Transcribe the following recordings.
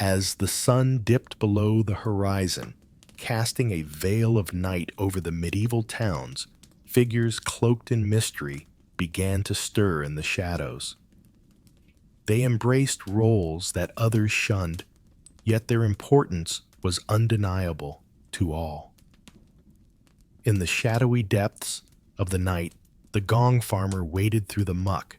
As the sun dipped below the horizon, casting a veil of night over the medieval towns, figures cloaked in mystery began to stir in the shadows. They embraced roles that others shunned, yet their importance was undeniable to all. In the shadowy depths of the night, the gong farmer waded through the muck,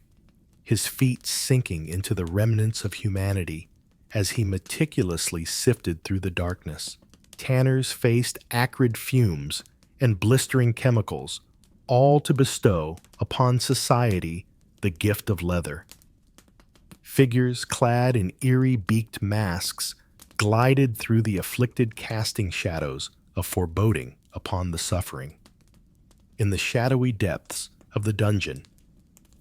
his feet sinking into the remnants of humanity as he meticulously sifted through the darkness. Tanners faced acrid fumes and blistering chemicals, all to bestow upon society the gift of leather. Figures clad in eerie beaked masks glided through the afflicted, casting shadows of foreboding upon the suffering. In the shadowy depths of the dungeon,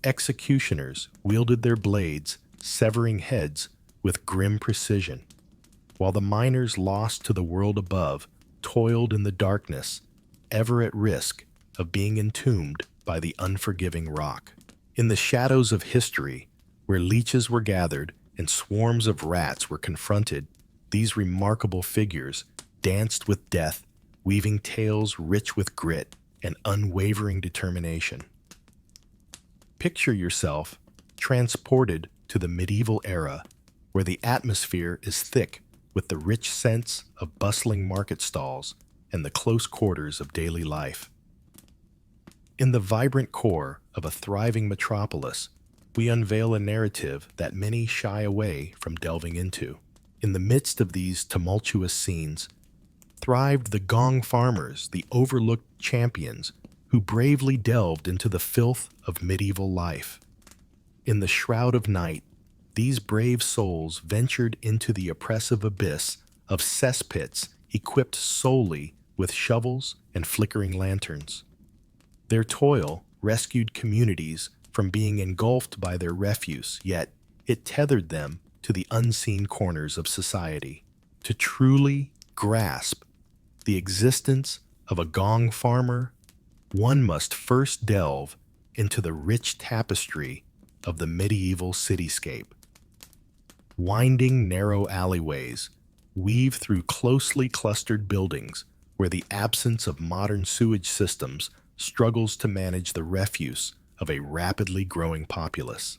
executioners wielded their blades, severing heads with grim precision, while the miners lost to the world above toiled in the darkness, ever at risk of being entombed by the unforgiving rock. In the shadows of history, where leeches were gathered and swarms of rats were confronted, these remarkable figures danced with death, weaving tales rich with grit and unwavering determination. Picture yourself transported to the medieval era, where the atmosphere is thick with the rich scents of bustling market stalls and the close quarters of daily life. In the vibrant core of a thriving metropolis, we unveil a narrative that many shy away from delving into. In the midst of these tumultuous scenes, thrived the gong farmers, the overlooked champions who bravely delved into the filth of medieval life. In the shroud of night, these brave souls ventured into the oppressive abyss of cesspits equipped solely with shovels and flickering lanterns. Their toil rescued communities from being engulfed by their refuse, yet it tethered them to the unseen corners of society. To truly grasp the existence of a gong farmer, one must first delve into the rich tapestry of the medieval cityscape. Winding narrow alleyways weave through closely clustered buildings where the absence of modern sewage systems struggles to manage the refuse of a rapidly growing populace.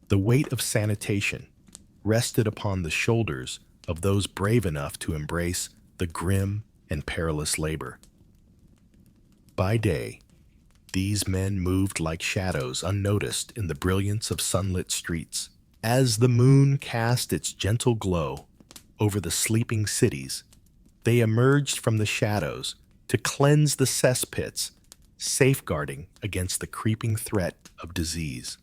The weight of sanitation rested upon the shoulders of those brave enough to embrace the grim and perilous labor. By day, these men moved like shadows unnoticed in the brilliance of sunlit streets. As the moon cast its gentle glow over the sleeping cities, they emerged from the shadows to cleanse the cesspits, safeguarding against the creeping threat of disease.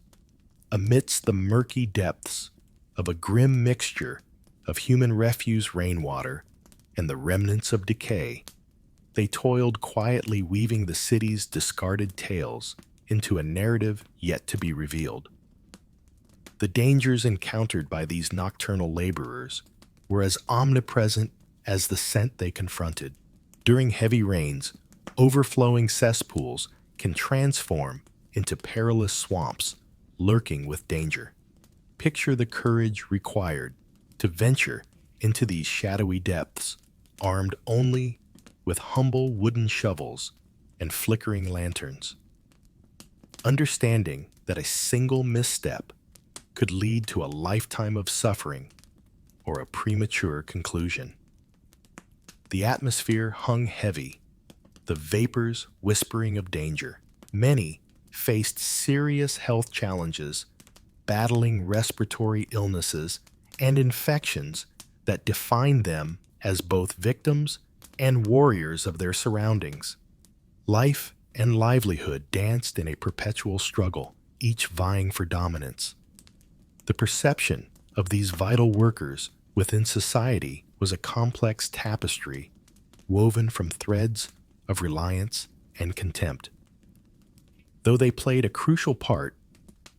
Amidst the murky depths of a grim mixture of human refuse, rainwater, and the remnants of decay, they toiled quietly, weaving the city's discarded tales into a narrative yet to be revealed. The dangers encountered by these nocturnal laborers were as omnipresent as the scent they confronted. During heavy rains, overflowing cesspools can transform into perilous swamps, lurking with danger. Picture the courage required to venture into these shadowy depths, armed only with humble wooden shovels and flickering lanterns. Understanding that a single misstep could lead to a lifetime of suffering or a premature conclusion. The atmosphere hung heavy, the vapors whispering of danger. Many faced serious health challenges, battling respiratory illnesses and infections that defined them as both victims and warriors of their surroundings. Life and livelihood danced in a perpetual struggle, each vying for dominance. The perception of these vital workers within society was a complex tapestry woven from threads of reliance and contempt. Though they played a crucial part,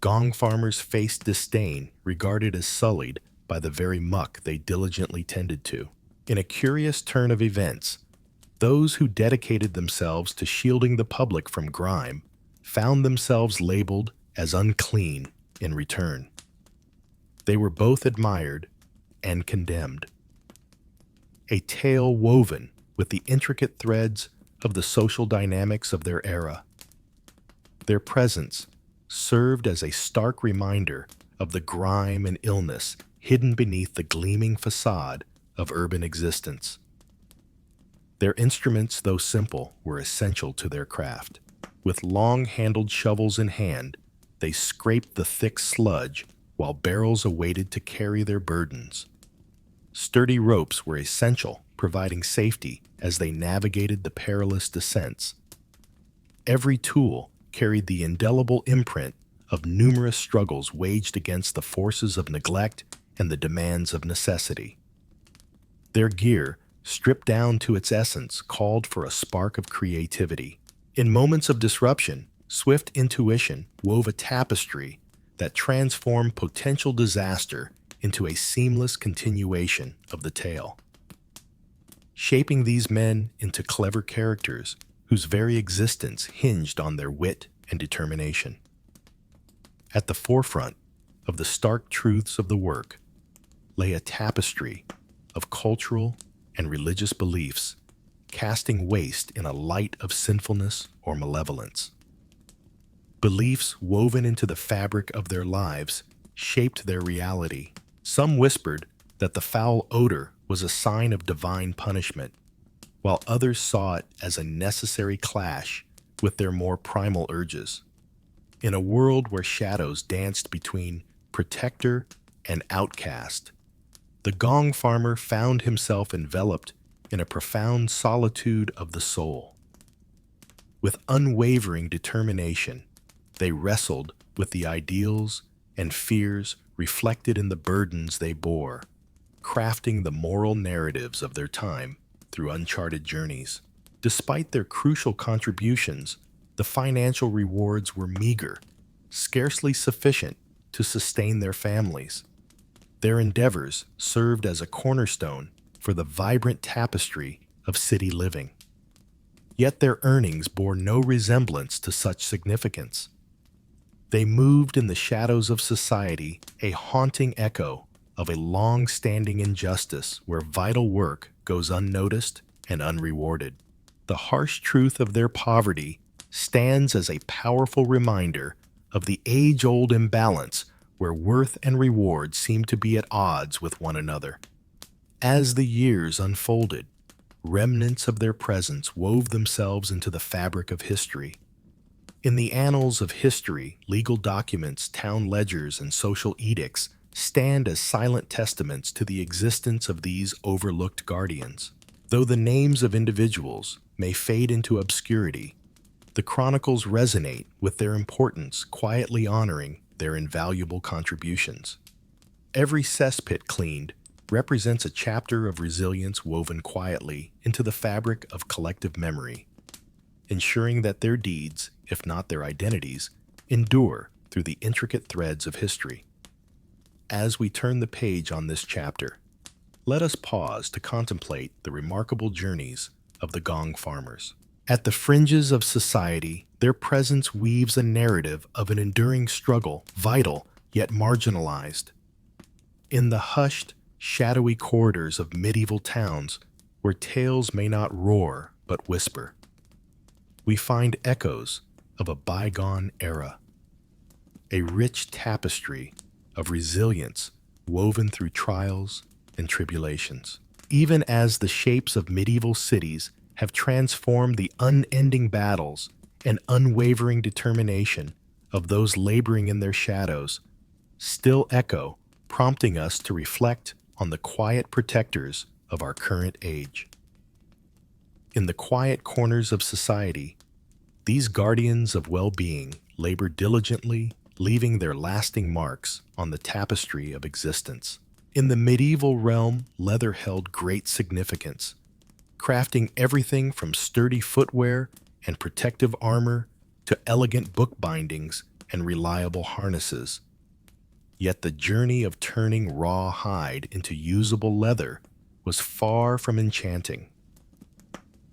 gong farmers faced disdain, regarded as sullied by the very muck they diligently tended to. In a curious turn of events, those who dedicated themselves to shielding the public from grime found themselves labeled as unclean in return. They were both admired and condemned. A tale woven with the intricate threads of the social dynamics of their era. Their presence served as a stark reminder of the grime and illness hidden beneath the gleaming facade of urban existence. Their instruments, though simple, were essential to their craft. With long-handled shovels in hand, they scraped the thick sludge while barrels awaited to carry their burdens. Sturdy ropes were essential, providing safety as they navigated the perilous descents. Every tool carried the indelible imprint of numerous struggles waged against the forces of neglect and the demands of necessity. Their gear, stripped down to its essence, called for a spark of creativity. In moments of disruption, swift intuition wove a tapestry that transformed potential disaster into a seamless continuation of the tale. Shaping these men into clever characters whose very existence hinged on their wit and determination. At the forefront of the stark truths of the work lay a tapestry of cultural and religious beliefs, casting waste in a light of sinfulness or malevolence. Beliefs woven into the fabric of their lives shaped their reality. Some whispered that the foul odor was a sign of divine punishment, while others saw it as a necessary clash with their more primal urges. In a world where shadows danced between protector and outcast, the gong farmer found himself enveloped in a profound solitude of the soul. With unwavering determination, they wrestled with the ideals and fears reflected in the burdens they bore, crafting the moral narratives of their time through uncharted journeys. Despite their crucial contributions, the financial rewards were meager, scarcely sufficient to sustain their families. Their endeavors served as a cornerstone for the vibrant tapestry of city living. Yet their earnings bore no resemblance to such significance. They moved in the shadows of society, a haunting echo of a long-standing injustice where vital work goes unnoticed and unrewarded. The harsh truth of their poverty stands as a powerful reminder of the age-old imbalance where worth and reward seem to be at odds with one another. As the years unfolded, remnants of their presence wove themselves into the fabric of history. In the annals of history, legal documents, town ledgers, and social edicts stand as silent testaments to the existence of these overlooked guardians. Though the names of individuals may fade into obscurity, the chronicles resonate with their importance, quietly honoring their invaluable contributions. Every cesspit cleaned represents a chapter of resilience woven quietly into the fabric of collective memory, ensuring that their deeds, if not their identities, endure through the intricate threads of history. As we turn the page on this chapter, let us pause to contemplate the remarkable journeys of the gong farmers. At the fringes of society, their presence weaves a narrative of an enduring struggle, vital yet marginalized. In the hushed, shadowy corridors of medieval towns, where tales may not roar but whisper, we find echoes of a bygone era, a rich tapestry of resilience woven through trials and tribulations. Even as the shapes of medieval cities have transformed, the unending battles and unwavering determination of those laboring in their shadows still echo, prompting us to reflect on the quiet protectors of our current age. In the quiet corners of society, these guardians of well-being labor diligently, leaving their lasting marks on the tapestry of existence. In the medieval realm, leather held great significance, crafting everything from sturdy footwear and protective armor to elegant book bindings and reliable harnesses. Yet the journey of turning raw hide into usable leather was far from enchanting.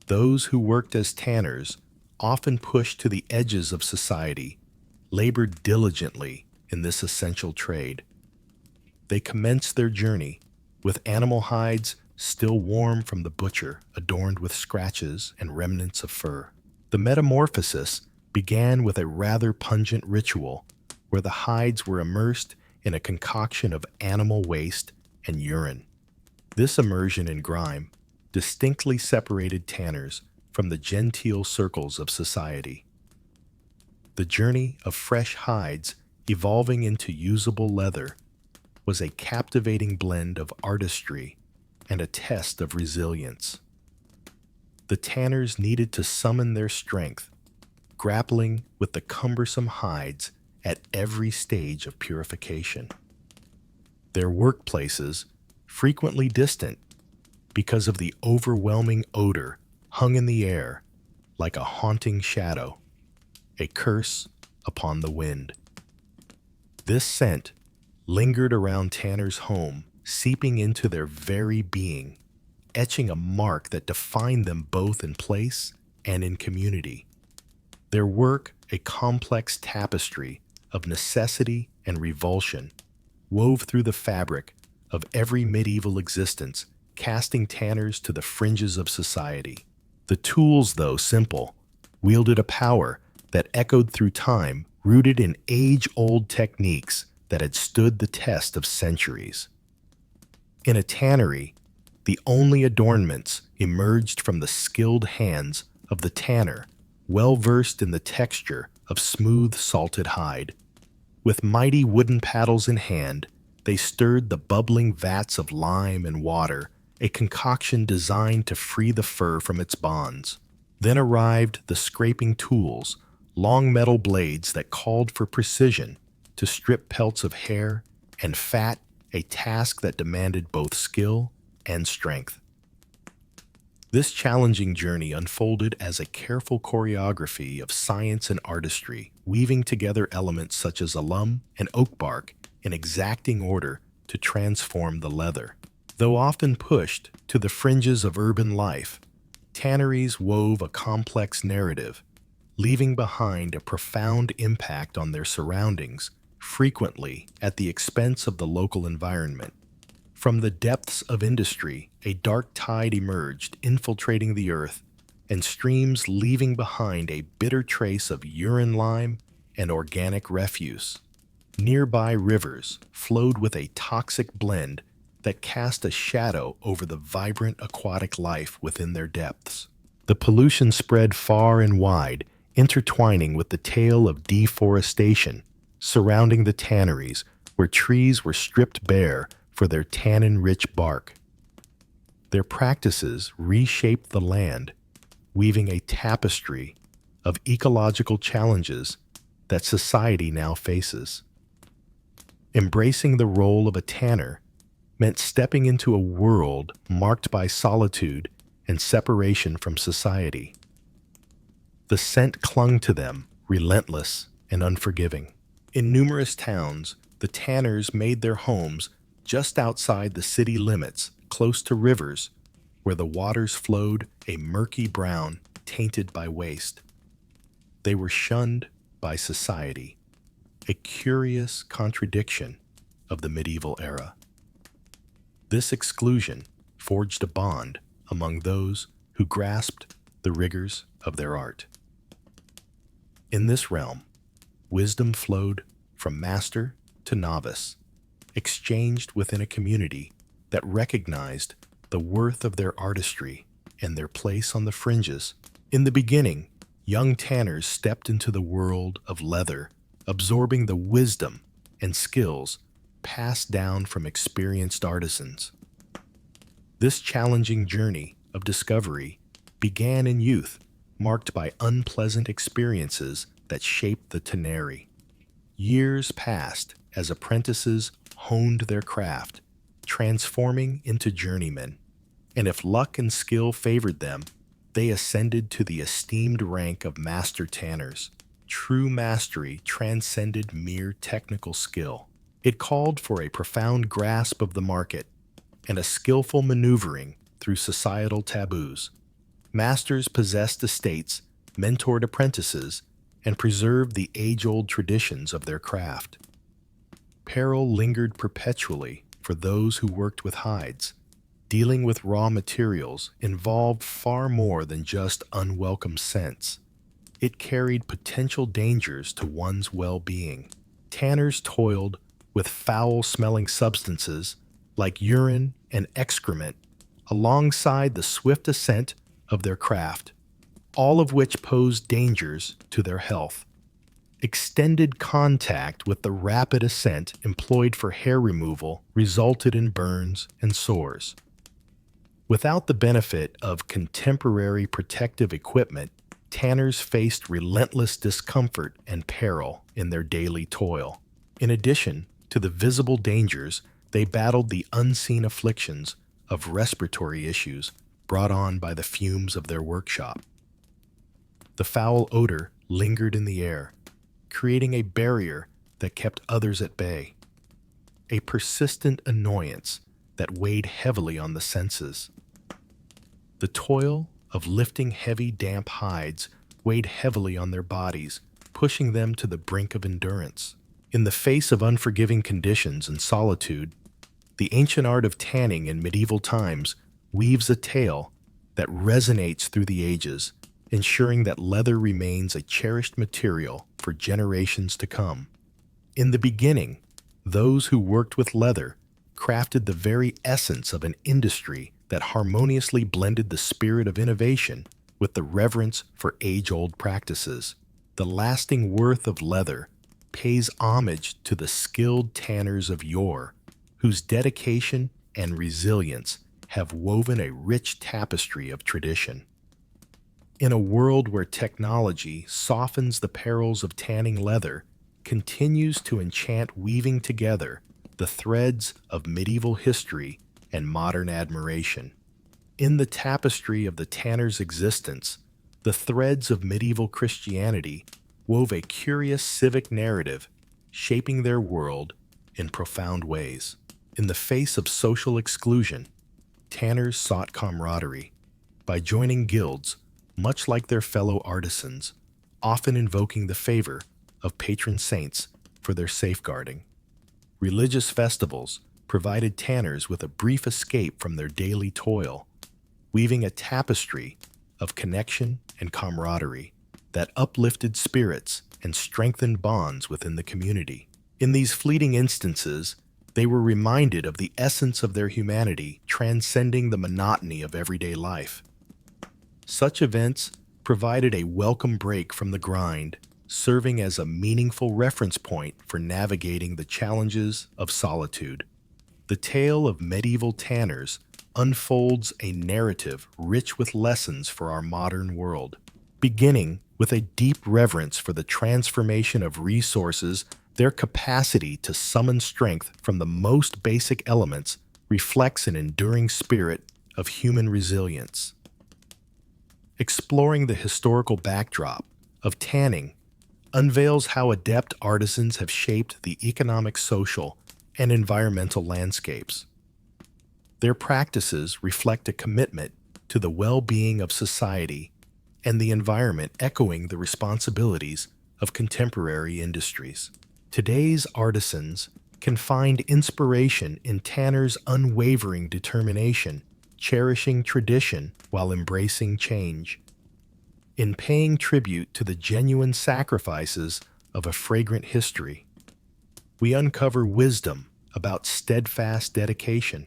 Those who worked as tanners, often pushed to the edges of society, labored diligently in this essential trade. They commenced their journey with animal hides still warm from the butcher, adorned with scratches and remnants of fur. The metamorphosis began with a rather pungent ritual where the hides were immersed in a concoction of animal waste and urine. This immersion in grime distinctly separated tanners from the genteel circles of society. The journey of fresh hides evolving into usable leather was a captivating blend of artistry and a test of resilience. The tanners needed to summon their strength, grappling with the cumbersome hides at every stage of purification. Their workplaces, frequently distant because of the overwhelming odor, hung in the air like a haunting shadow, a curse upon the wind. This scent lingered around Tanner's home, seeping into their very being, etching a mark that defined them both in place and in community. Their work, a complex tapestry of necessity and revulsion, wove through the fabric of every medieval existence, casting tanners to the fringes of society. The tools, though simple, wielded a power that echoed through time, rooted in age-old techniques that had stood the test of centuries. In a tannery, the only adornments emerged from the skilled hands of the tanner, well versed in the texture of smooth salted hide. With mighty wooden paddles in hand, they stirred the bubbling vats of lime and water, a concoction designed to free the fur from its bonds. Then arrived the scraping tools, long metal blades that called for precision to strip pelts of hair and fat, a task that demanded both skill and strength. This challenging journey unfolded as a careful choreography of science and artistry, weaving together elements such as alum and oak bark in exacting order to transform the leather. Though often pushed to the fringes of urban life, tanneries wove a complex narrative, leaving behind a profound impact on their surroundings, frequently at the expense of the local environment. From the depths of industry, a dark tide emerged, infiltrating the earth, and streams leaving behind a bitter trace of urine lime and organic refuse. Nearby rivers flowed with a toxic blend that cast a shadow over the vibrant aquatic life within their depths. The pollution spread far and wide, intertwining with the tale of deforestation surrounding the tanneries, where trees were stripped bare for their tannin-rich bark. Their practices reshaped the land, weaving a tapestry of ecological challenges that society now faces. Embracing the role of a tanner meant stepping into a world marked by solitude and separation from society. The scent clung to them, relentless and unforgiving. In numerous towns, the tanners made their homes just outside the city limits, close to rivers, where the waters flowed a murky brown, tainted by waste. They were shunned by society, a curious contradiction of the medieval era. This exclusion forged a bond among those who grasped the rigors of their art. In this realm, wisdom flowed from master to novice, exchanged within a community that recognized the worth of their artistry and their place on the fringes. In the beginning, young tanners stepped into the world of leather, absorbing the wisdom and skills passed down from experienced artisans. This challenging journey of discovery began in youth, marked by unpleasant experiences that shaped the tannery. Years passed as apprentices honed their craft, transforming into journeymen, and if luck and skill favored them, they ascended to the esteemed rank of master tanners. True mastery transcended mere technical skill. It called for a profound grasp of the market and a skillful maneuvering through societal taboos. Masters possessed estates, mentored apprentices, and preserved the age-old traditions of their craft. Peril lingered perpetually for those who worked with hides. Dealing with raw materials involved far more than just unwelcome scents. It carried potential dangers to one's well-being. Tanners toiled with foul-smelling substances like urine and excrement alongside the swift ascent of their craft, all of which posed dangers to their health. Extended contact with the rapid ascent employed for hair removal resulted in burns and sores. Without the benefit of contemporary protective equipment, tanners faced relentless discomfort and peril in their daily toil. In addition to the visible dangers, they battled the unseen afflictions of respiratory issues brought on by the fumes of their workshop. The foul odor lingered in the air, creating a barrier that kept others at bay, a persistent annoyance that weighed heavily on the senses. The toil of lifting heavy, damp hides weighed heavily on their bodies, pushing them to the brink of endurance. In the face of unforgiving conditions and solitude, the ancient art of tanning in medieval times weaves a tale that resonates through the ages, ensuring that leather remains a cherished material for generations to come. In the beginning, those who worked with leather crafted the very essence of an industry that harmoniously blended the spirit of innovation with the reverence for age-old practices. The lasting worth of leather pays homage to the skilled tanners of yore, whose dedication and resilience have woven a rich tapestry of tradition. In a world where technology softens the perils of tanning, leather continues to enchant, weaving together the threads of medieval history and modern admiration. In the tapestry of the tanner's existence, the threads of medieval Christianity wove a curious civic narrative, shaping their world in profound ways. In the face of social exclusion, tanners sought camaraderie by joining guilds, much like their fellow artisans, often invoking the favor of patron saints for their safeguarding. Religious festivals provided tanners with a brief escape from their daily toil, weaving a tapestry of connection and camaraderie that uplifted spirits and strengthened bonds within the community. In these fleeting instances, they were reminded of the essence of their humanity transcending the monotony of everyday life. Such events provided a welcome break from the grind, serving as a meaningful reference point for navigating the challenges of solitude. The tale of medieval tanners unfolds a narrative rich with lessons for our modern world, beginning with a deep reverence for the transformation of resources. Their capacity to summon strength from the most basic elements reflects an enduring spirit of human resilience. Exploring the historical backdrop of tanning unveils how adept artisans have shaped the economic, social, and environmental landscapes. Their practices reflect a commitment to the well-being of society and the environment, echoing the responsibilities of contemporary industries. Today's artisans can find inspiration in tanners' unwavering determination, cherishing tradition while embracing change. In paying tribute to the genuine sacrifices of a fragrant history, we uncover wisdom about steadfast dedication,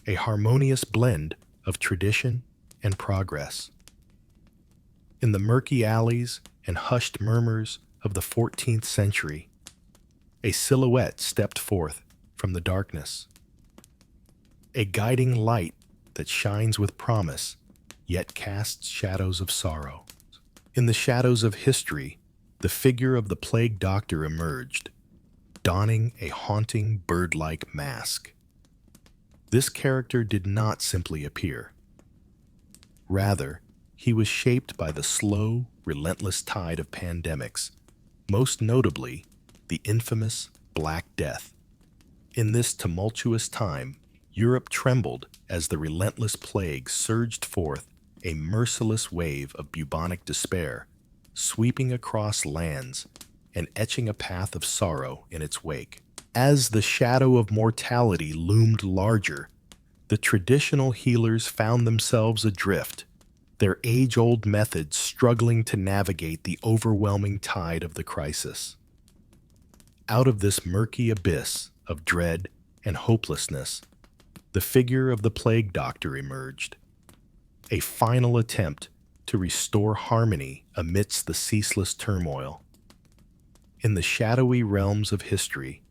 a harmonious blend of tradition and progress. In the murky alleys and hushed murmurs of the 14th century, a silhouette stepped forth from the darkness, a guiding light that shines with promise, yet casts shadows of sorrow. In the shadows of history, the figure of the plague doctor emerged, donning a haunting bird-like mask. This character did not simply appear. Rather, he was shaped by the slow, relentless tide of pandemics, most notably the infamous Black Death. In this tumultuous time, Europe trembled as the relentless plague surged forth, a merciless wave of bubonic despair, sweeping across lands and etching a path of sorrow in its wake. As the shadow of mortality loomed larger, the traditional healers found themselves adrift, their age-old methods struggling to navigate the overwhelming tide of the crisis. Out of this murky abyss of dread and hopelessness, the figure of the plague doctor emerged, a final attempt to restore harmony amidst the ceaseless turmoil. In the shadowy realms of history,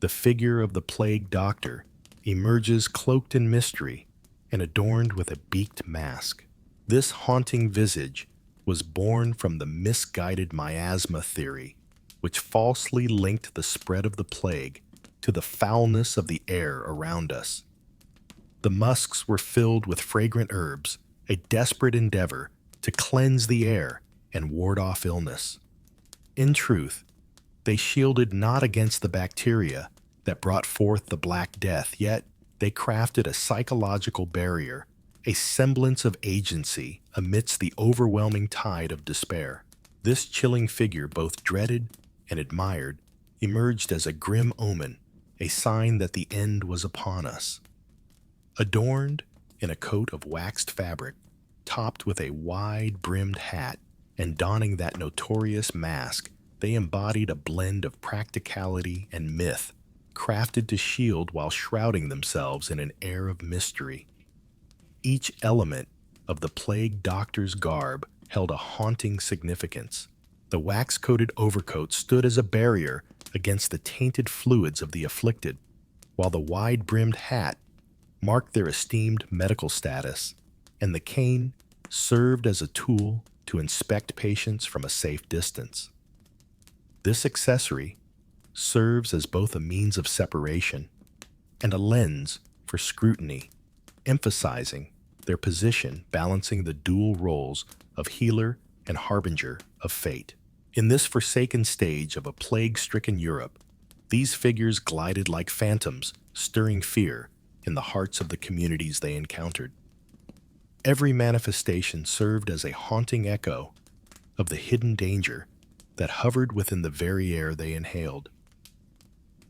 the figure of the plague doctor emerges cloaked in mystery and adorned with a beaked mask. This haunting visage was born from the misguided miasma theory, which falsely linked the spread of the plague to the foulness of the air around us. The musks were filled with fragrant herbs, a desperate endeavor to cleanse the air and ward off illness. In truth, they shielded not against the bacteria that brought forth the Black Death, yet they crafted a psychological barrier, a semblance of agency amidst the overwhelming tide of despair. This chilling figure, both dreaded and admired, emerged as a grim omen, a sign that the end was upon us. Adorned in a coat of waxed fabric, topped with a wide-brimmed hat, and donning that notorious mask, they embodied a blend of practicality and myth, crafted to shield while shrouding themselves in an air of mystery. Each element of the plague doctor's garb held a haunting significance. The wax-coated overcoat stood as a barrier against the tainted fluids of the afflicted, while the wide-brimmed hat marked their esteemed medical status, and the cane served as a tool to inspect patients from a safe distance. This accessory serves as both a means of separation and a lens for scrutiny, emphasizing their position, balancing the dual roles of healer and harbinger of fate. In this forsaken stage of a plague-stricken Europe, these figures glided like phantoms, stirring fear in the hearts of the communities they encountered. Every manifestation served as a haunting echo of the hidden danger that hovered within the very air they inhaled.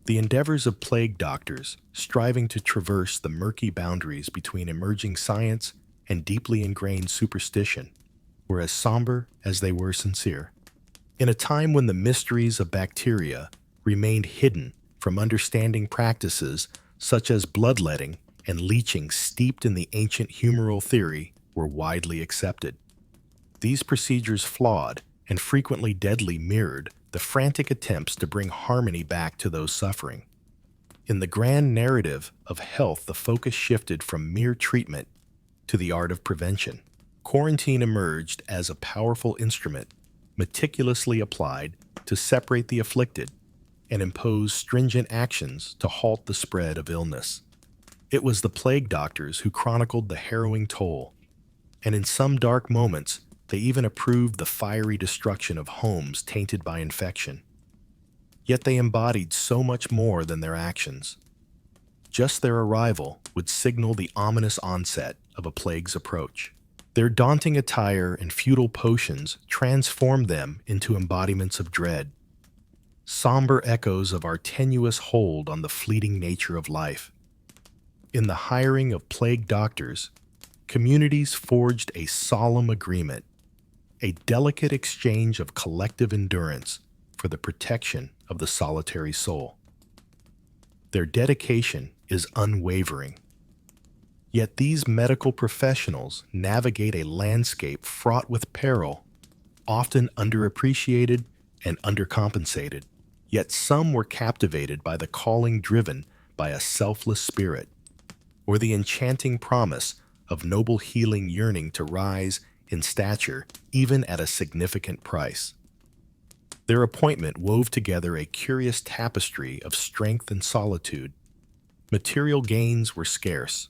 The endeavors of plague doctors, striving to traverse the murky boundaries between emerging science and deeply ingrained superstition, were as somber as they were sincere. In a time when the mysteries of bacteria remained hidden from understanding practices such as bloodletting and leeching steeped in the ancient humoral theory were widely accepted. These procedures, flawed and frequently deadly, mirrored the frantic attempts to bring harmony back to those suffering. In the grand narrative of health, the focus shifted from mere treatment to the art of prevention. Quarantine emerged as a powerful instrument, meticulously applied to separate the afflicted and impose stringent actions to halt the spread of illness. It was the plague doctors who chronicled the harrowing toll, and in some dark moments, they even approved the fiery destruction of homes tainted by infection. Yet they embodied so much more than their actions. Just their arrival would signal the ominous onset of a plague's approach. Their daunting attire and futile potions transformed them into embodiments of dread, somber echoes of our tenuous hold on the fleeting nature of life. In the hiring of plague doctors, communities forged a solemn agreement, a delicate exchange of collective endurance for the protection of the solitary soul. Their dedication is unwavering. Yet these medical professionals navigate a landscape fraught with peril, often underappreciated and undercompensated. Yet some were captivated by the calling driven by a selfless spirit, or the enchanting promise of noble healing yearning to rise in stature even at a significant price. Their appointment wove together a curious tapestry of strength and solitude. Material gains were scarce.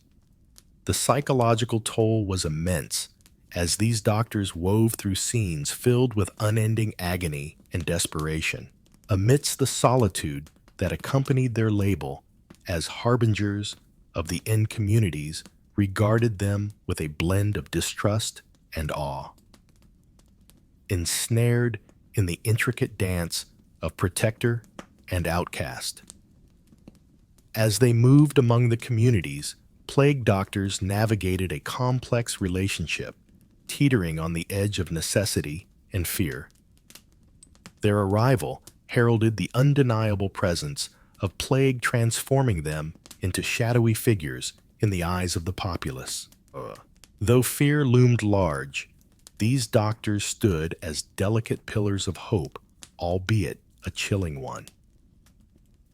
The psychological toll was immense, as these doctors wove through scenes filled with unending agony and desperation. Amidst the solitude that accompanied their label as harbingers of the end, communities regarded them with a blend of distrust and awe. Ensnared in the intricate dance of protector and outcast, As they moved among the communities, plague doctors navigated a complex relationship, teetering on the edge of necessity and fear. Their arrival heralded the undeniable presence of plague, transforming them into shadowy figures in the eyes of the populace. Though fear loomed large, these doctors stood as delicate pillars of hope, albeit a chilling one.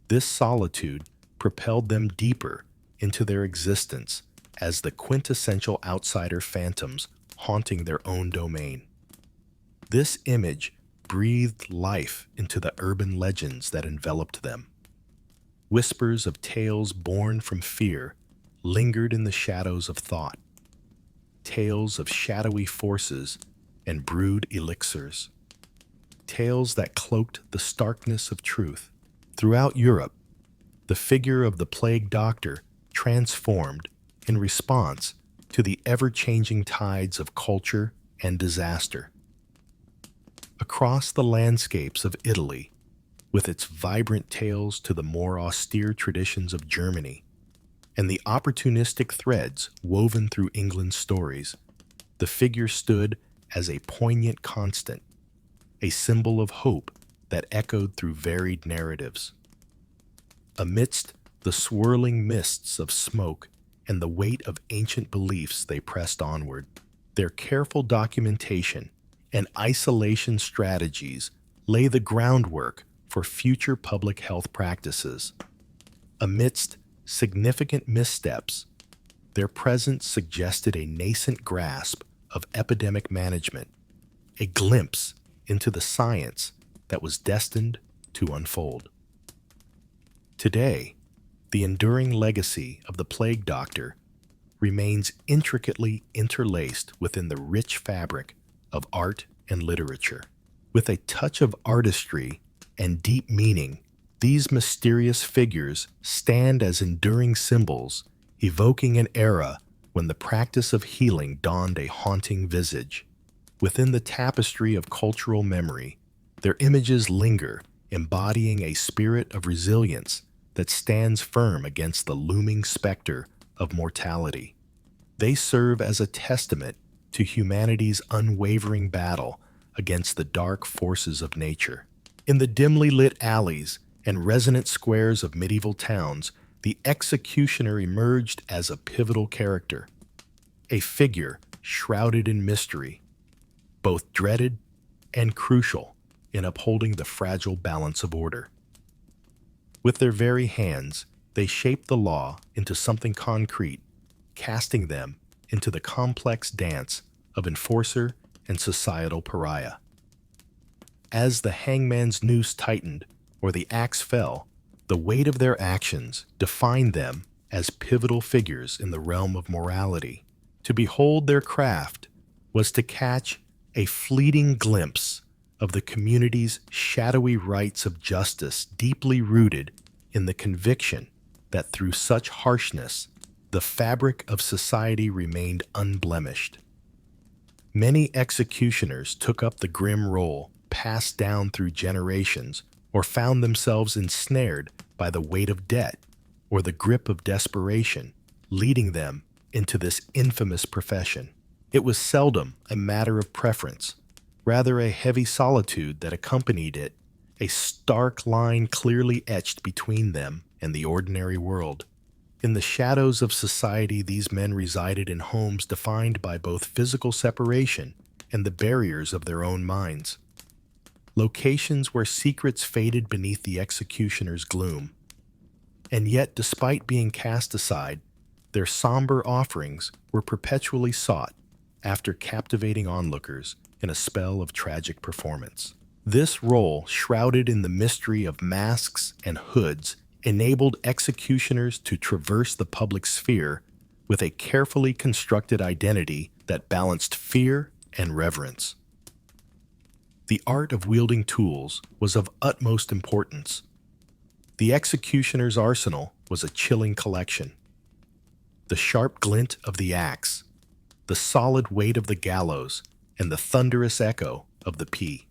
This solitude propelled them deeper into their existence as the quintessential outsider phantoms haunting their own domain. This image breathed life into the urban legends that enveloped them. Whispers of tales born from fear lingered in the shadows of thought, tales of shadowy forces and brewed elixirs, tales that cloaked the starkness of truth. Throughout Europe, the figure of the plague doctor transformed in response to the ever-changing tides of culture and disaster. Across the landscapes of Italy, with its vibrant tales to the more austere traditions of Germany, and the opportunistic threads woven through England's stories, the figure stood as a poignant constant, a symbol of hope that echoed through varied narratives. Amidst the swirling mists of smoke and the weight of ancient beliefs, they pressed onward. Their careful documentation and isolation strategies lay the groundwork for future public health practices. Amidst significant missteps, their presence suggested a nascent grasp of epidemic management, a glimpse into the science that was destined to unfold. Today, the enduring legacy of the plague doctor remains intricately interlaced within the rich fabric of art and literature. With a touch of artistry and deep meaning, these mysterious figures stand as enduring symbols, evoking an era when the practice of healing donned a haunting visage. Within the tapestry of cultural memory, their images linger, embodying a spirit of resilience that stands firm against the looming specter of mortality. They serve as a testament to humanity's unwavering battle against the dark forces of nature. In the dimly lit alleys and resonant squares of medieval towns, the executioner emerged as a pivotal character, a figure shrouded in mystery, both dreaded and crucial in upholding the fragile balance of order. With their very hands, they shaped the law into something concrete, casting them into the complex dance of enforcer and societal pariah. As the hangman's noose tightened or the axe fell, the weight of their actions defined them as pivotal figures in the realm of morality. To behold their craft was to catch a fleeting glimpse of the community's shadowy rites of justice, deeply rooted in the conviction that through such harshness, the fabric of society remained unblemished. Many executioners took up the grim role passed down through generations, or found themselves ensnared by the weight of debt or the grip of desperation, leading them into this infamous profession. It was seldom a matter of preference, rather a heavy solitude that accompanied it, a stark line clearly etched between them and the ordinary world. In the shadows of society, these men resided in homes defined by both physical separation and the barriers of their own minds. Locations where secrets faded beneath the executioner's gloom. And yet, despite being cast aside, their somber offerings were perpetually sought after captivating onlookers in a spell of tragic performance. This role, shrouded in the mystery of masks and hoods, enabled executioners to traverse the public sphere with a carefully constructed identity that balanced fear and reverence. The art of wielding tools was of utmost importance. The executioner's arsenal was a chilling collection. The sharp glint of the axe, the solid weight of the gallows, and the thunderous echo of the pea.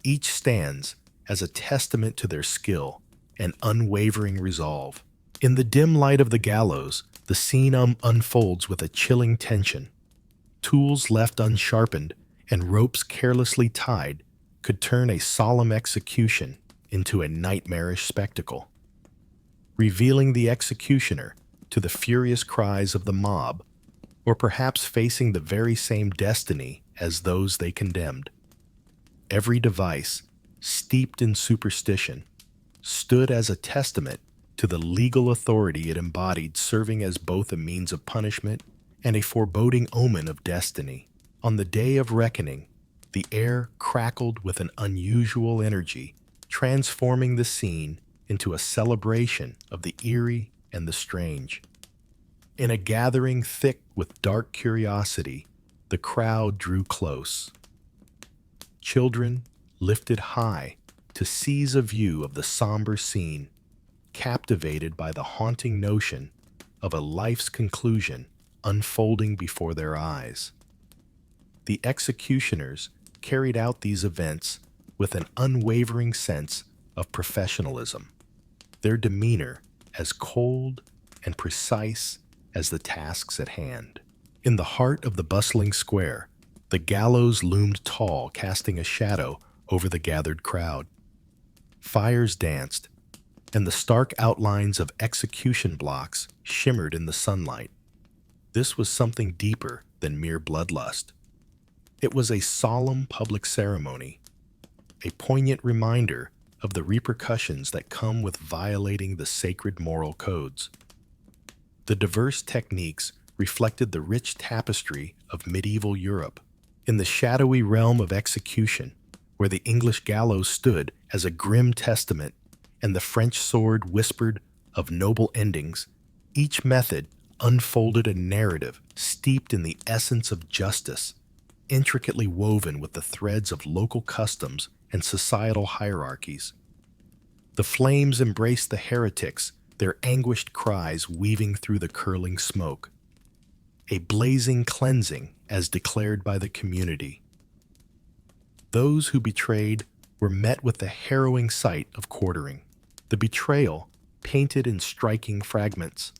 Each stands as a testament to their skill and unwavering resolve. In the dim light of the gallows, the scene unfolds with a chilling tension. Tools left unsharpened and ropes carelessly tied could turn a solemn execution into a nightmarish spectacle. Revealing the executioner to the furious cries of the mob, or perhaps facing the very same destiny as those they condemned. Every device, steeped in superstition, stood as a testament to the legal authority it embodied, serving as both a means of punishment and a foreboding omen of destiny. On the day of reckoning, the air crackled with an unusual energy, transforming the scene into a celebration of the eerie and the strange. In a gathering thick with dark curiosity, the crowd drew close. Children lifted high to seize a view of the somber scene, captivated by the haunting notion of a life's conclusion unfolding before their eyes. The executioners carried out these events with an unwavering sense of professionalism, their demeanor as cold and precise as the tasks at hand. In the heart of the bustling square, the gallows loomed tall, casting a shadow over the gathered crowd. Fires danced, and the stark outlines of execution blocks shimmered in the sunlight. This was something deeper than mere bloodlust. It was a solemn public ceremony, a poignant reminder of the repercussions that come with violating the sacred moral codes. The diverse techniques reflected the rich tapestry of medieval Europe. In the shadowy realm of execution, where the English gallows stood as a grim testament and the French sword whispered of noble endings, each method unfolded a narrative steeped in the essence of justice, intricately woven with the threads of local customs and societal hierarchies. The flames embraced the heretics, their anguished cries weaving through the curling smoke. A blazing cleansing as declared by the community. Those who betrayed were met with the harrowing sight of quartering, the betrayal painted in striking fragments.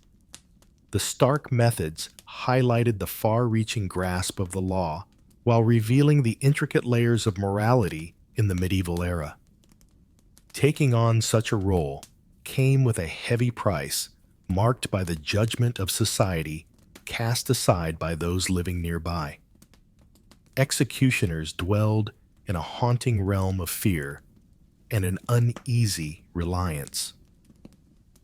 The stark methods highlighted the far-reaching grasp of the law while revealing the intricate layers of morality in the medieval era. Taking on such a role came with a heavy price, marked by the judgment of society cast aside by those living nearby. Executioners dwelled in a haunting realm of fear and an uneasy reliance.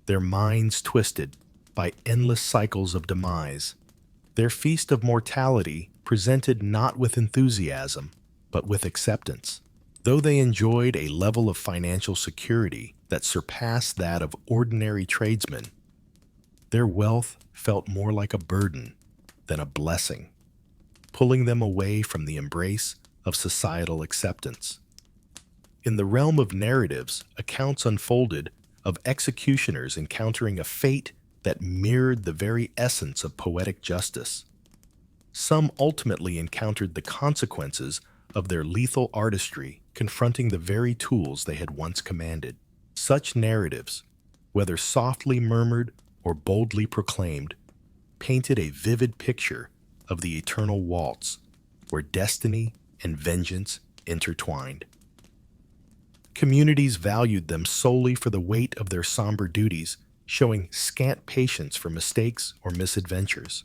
Their minds twisted by endless cycles of demise, their feast of mortality presented not with enthusiasm, but with acceptance. Though they enjoyed a level of financial security that surpassed that of ordinary tradesmen, their wealth felt more like a burden than a blessing, pulling them away from the embrace of societal acceptance. In the realm of narratives, accounts unfolded of executioners encountering a fate that mirrored the very essence of poetic justice. Some ultimately encountered the consequences of their lethal artistry, confronting the very tools they had once commanded. Such narratives, whether softly murmured or boldly proclaimed, painted a vivid picture of the eternal waltz, where destiny and vengeance intertwined. Communities valued them solely for the weight of their somber duties, showing scant patience for mistakes or misadventures.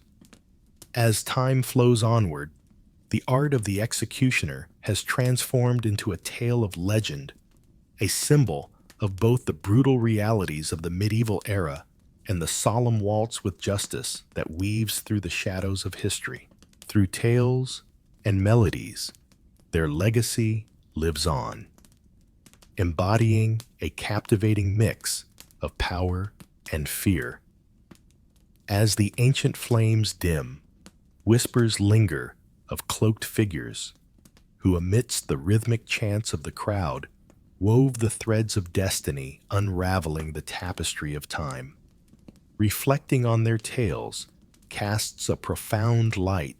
As time flows onward, the art of the executioner has transformed into a tale of legend, a symbol of both the brutal realities of the medieval era and the solemn waltz with justice that weaves through the shadows of history. Through tales and melodies, their legacy lives on, embodying a captivating mix of power and fear. As the ancient flames dim, whispers linger of cloaked figures who, amidst the rhythmic chants of the crowd, wove the threads of destiny, unraveling the tapestry of time. Reflecting on their tales casts a profound light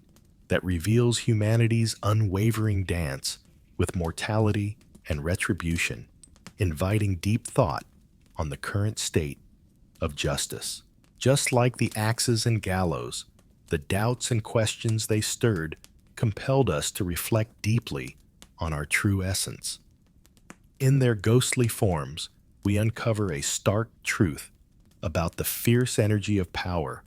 that reveals humanity's unwavering dance with mortality and retribution, inviting deep thought on the current state of justice. Just like the axes and gallows, the doubts and questions they stirred compelled us to reflect deeply on our true essence. In their ghostly forms, we uncover a stark truth about the fierce energy of power,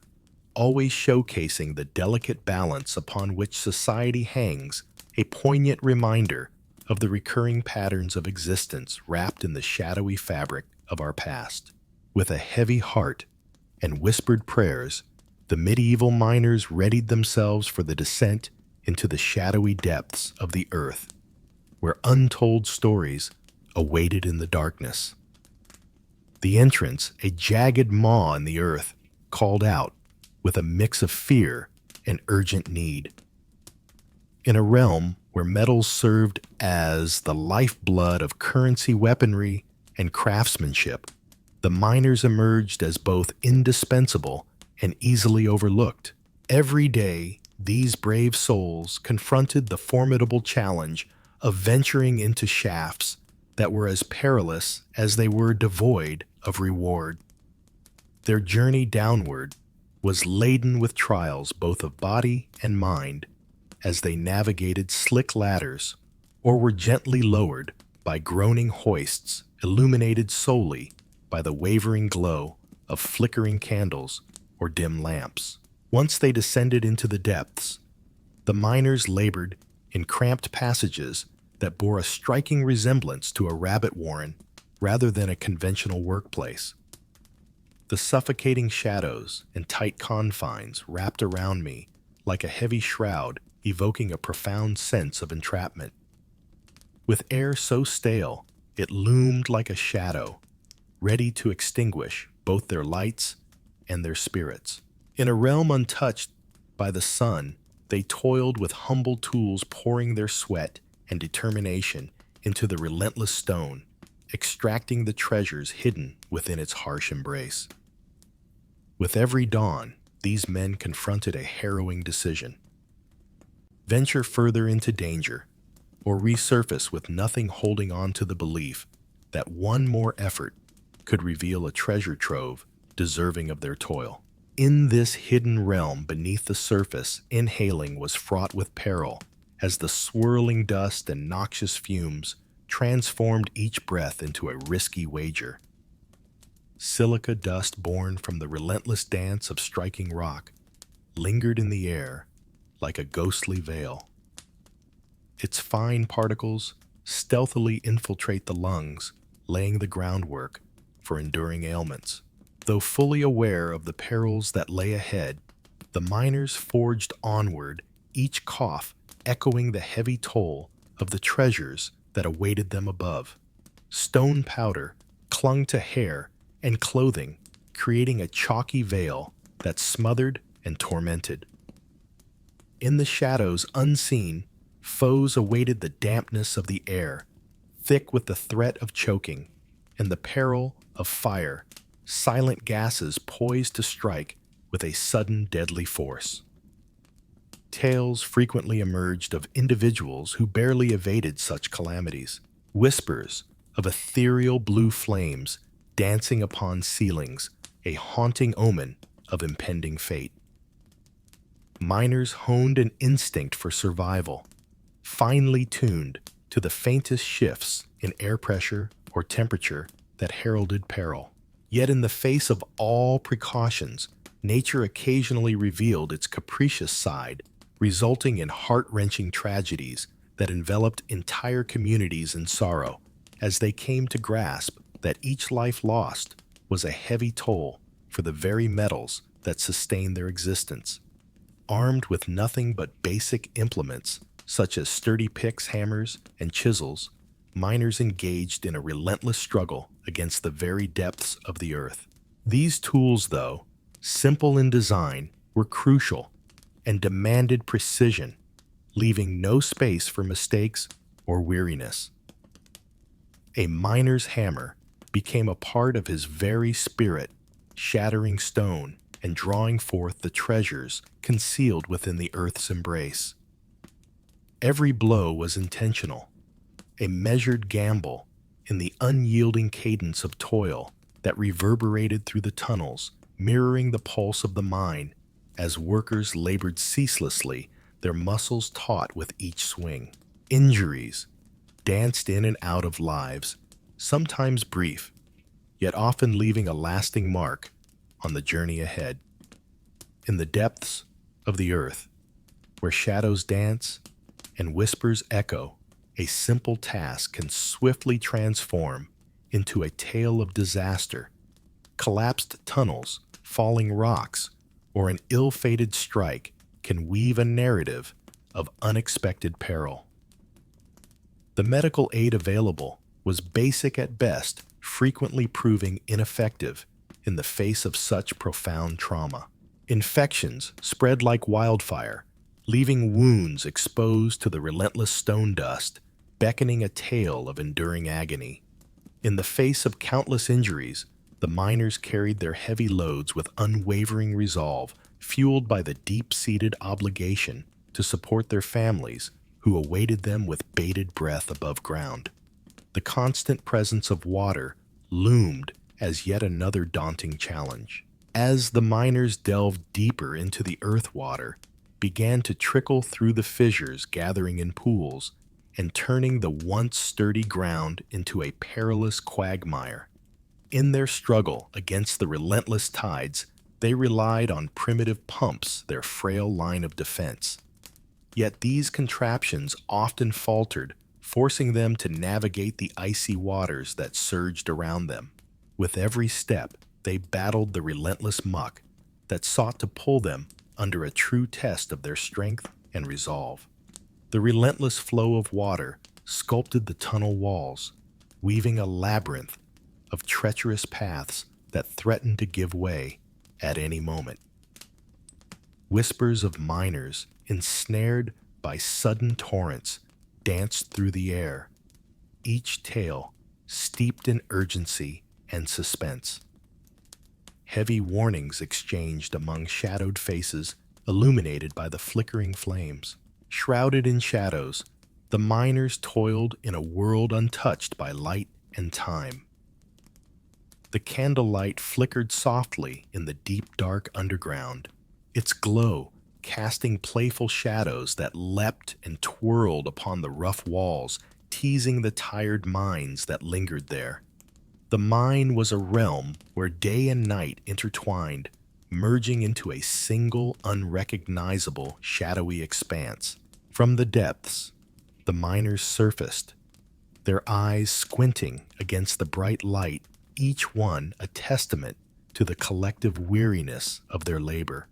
always showcasing the delicate balance upon which society hangs, a poignant reminder of the recurring patterns of existence wrapped in the shadowy fabric of our past. With a heavy heart and whispered prayers, the medieval miners readied themselves for the descent into the shadowy depths of the earth, where untold stories awaited in the darkness. The entrance, a jagged maw in the earth, called out with a mix of fear and urgent need. In a realm where metals served as the lifeblood of currency, weaponry, and craftsmanship, the miners emerged as both indispensable and easily overlooked. Every day, these brave souls confronted the formidable challenge of venturing into shafts that were as perilous as they were devoid of reward. Their journey downward was laden with trials both of body and mind, as they navigated slick ladders or were gently lowered by groaning hoists illuminated solely by the wavering glow of flickering candles or dim lamps. Once they descended into the depths, the miners labored in cramped passages that bore a striking resemblance to a rabbit warren rather than a conventional workplace. The suffocating shadows and tight confines wrapped around me like a heavy shroud, evoking a profound sense of entrapment. With air so stale, it loomed like a shadow, ready to extinguish both their lights and their spirits. In a realm untouched by the sun, they toiled with humble tools, pouring their sweat and determination into the relentless stone, extracting the treasures hidden within its harsh embrace. With every dawn, these men confronted a harrowing decision: venture further into danger, or resurface with nothing holding on to the belief that one more effort could reveal a treasure trove deserving of their toil. In this hidden realm beneath the surface, inhaling was fraught with peril, as the swirling dust and noxious fumes transformed each breath into a risky wager. Silica dust born from the relentless dance of striking rock lingered in the air like a ghostly veil. Its fine particles stealthily infiltrate the lungs, laying the groundwork for enduring ailments. Though fully aware of the perils that lay ahead, the miners forged onward, each cough echoing the heavy toll of the treasures that awaited them above. Stone powder clung to hair and clothing, creating a chalky veil that smothered and tormented. In the shadows, unseen, foes awaited the dampness of the air, thick with the threat of choking and the peril of fire, silent gases poised to strike with a sudden deadly force. Tales frequently emerged of individuals who barely evaded such calamities, whispers of ethereal blue flames dancing upon ceilings, a haunting omen of impending fate. Miners honed an instinct for survival, finely tuned to the faintest shifts in air pressure or temperature that heralded peril. Yet in the face of all precautions, nature occasionally revealed its capricious side, resulting in heart-wrenching tragedies that enveloped entire communities in sorrow, as they came to grasp that each life lost was a heavy toll for the very metals that sustained their existence. Armed with nothing but basic implements, such as sturdy picks, hammers, and chisels, miners engaged in a relentless struggle against the very depths of the earth. These tools, though simple in design, were crucial and demanded precision, leaving no space for mistakes or weariness. A miner's hammer became a part of his very spirit, shattering stone and drawing forth the treasures concealed within the earth's embrace. Every blow was intentional, a measured gamble in the unyielding cadence of toil that reverberated through the tunnels, mirroring the pulse of the mine as workers labored ceaselessly, their muscles taut with each swing. Injuries danced in and out of lives, sometimes brief, yet often leaving a lasting mark on the journey ahead. In the depths of the earth, where shadows dance and whispers echo, a simple task can swiftly transform into a tale of disaster. Collapsed tunnels, falling rocks, or an ill-fated strike can weave a narrative of unexpected peril. The medical aid available was basic at best, frequently proving ineffective in the face of such profound trauma. Infections spread like wildfire, leaving wounds exposed to the relentless stone dust, beckoning a tale of enduring agony. In the face of countless injuries, the miners carried their heavy loads with unwavering resolve, fueled by the deep-seated obligation to support their families who awaited them with bated breath above ground. The constant presence of water loomed as yet another daunting challenge. As the miners delved deeper into the earth, water began to trickle through the fissures, gathering in pools and turning the once sturdy ground into a perilous quagmire. In their struggle against the relentless tides, they relied on primitive pumps, their frail line of defense. Yet these contraptions often faltered, forcing them to navigate the icy waters that surged around them. With every step, they battled the relentless muck that sought to pull them under a true test of their strength and resolve. The relentless flow of water sculpted the tunnel walls, weaving a labyrinth of treacherous paths that threatened to give way at any moment. Whispers of miners, ensnared by sudden torrents, danced through the air, each tale steeped in urgency and suspense. Heavy warnings exchanged among shadowed faces illuminated by the flickering flames. Shrouded in shadows, the miners toiled in a world untouched by light and time. The candlelight flickered softly in the deep dark underground, its glow casting playful shadows that leapt and twirled upon the rough walls, teasing the tired minds that lingered there. The mine was a realm where day and night intertwined, merging into a single, unrecognizable, shadowy expanse. From the depths, the miners surfaced, their eyes squinting against the bright light, each one a testament to the collective weariness of their labor.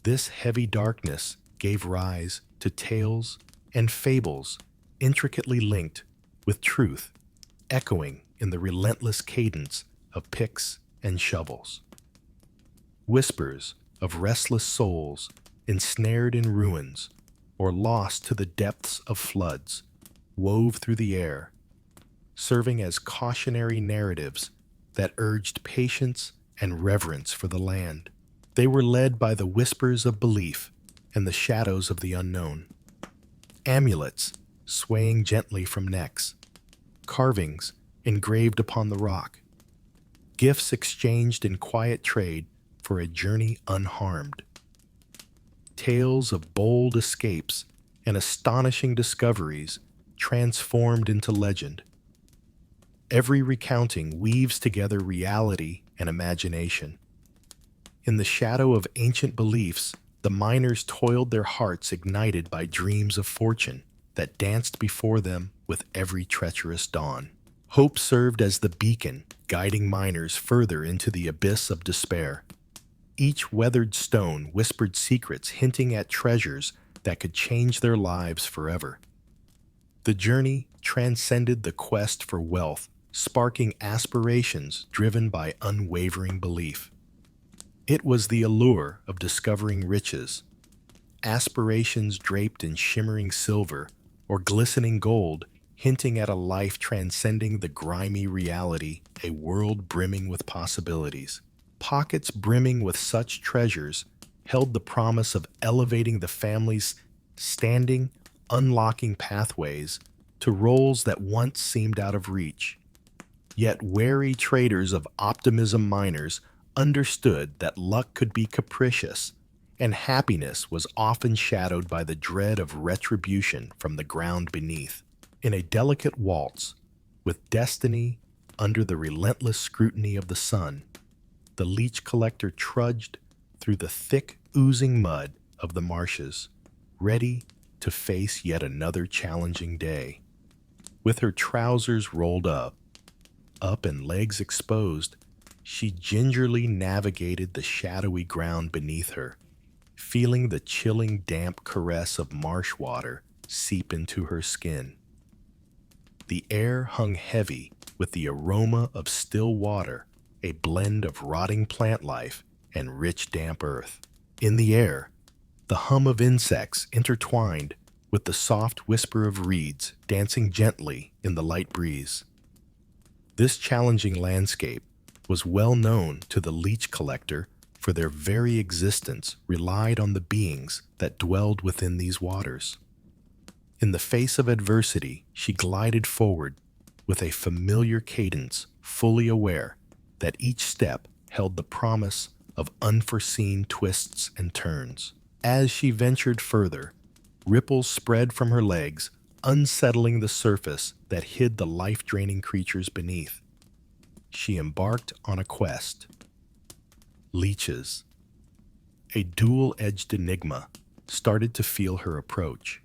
This heavy darkness gave rise to tales and fables intricately linked with truth, echoing in the relentless cadence of picks and shovels. Whispers of restless souls ensnared in ruins or lost to the depths of floods wove through the air, serving as cautionary narratives that urged patience and reverence for the land. They were led by the whispers of belief and the shadows of the unknown. Amulets swaying gently from necks, carvings engraved upon the rock, gifts exchanged in quiet trade for a journey unharmed. Tales of bold escapes and astonishing discoveries transformed into legend. Every recounting weaves together reality and imagination. In the shadow of ancient beliefs, the miners toiled, their hearts ignited by dreams of fortune that danced before them with every treacherous dawn. Hope served as the beacon, guiding miners further into the abyss of despair. Each weathered stone whispered secrets hinting at treasures that could change their lives forever. The journey transcended the quest for wealth, sparking aspirations driven by unwavering belief. It was the allure of discovering riches, aspirations draped in shimmering silver or glistening gold, hinting at a life transcending the grimy reality, a world brimming with possibilities. Pockets brimming with such treasures held the promise of elevating the family's standing, unlocking pathways to roles that once seemed out of reach. Yet wary traders of optimism miners understood that luck could be capricious, and happiness was often shadowed by the dread of retribution from the ground beneath. In a delicate waltz, with destiny under the relentless scrutiny of the sun, the leech collector trudged through the thick, oozing mud of the marshes, ready to face yet another challenging day. With her trousers rolled up and legs exposed, she gingerly navigated the shadowy ground beneath her, feeling the chilling, damp caress of marsh water seep into her skin. The air hung heavy with the aroma of still water, a blend of rotting plant life and rich, damp earth. In the air, the hum of insects intertwined with the soft whisper of reeds dancing gently in the light breeze. This challenging landscape was well known to the leech collector, for their very existence relied on the beings that dwelled within these waters. In the face of adversity, she glided forward with a familiar cadence, fully aware that each step held the promise of unforeseen twists and turns. As she ventured further, ripples spread from her legs, unsettling the surface that hid the life-draining creatures beneath. She embarked on a quest. Leeches, a dual-edged enigma, started to feel her approach.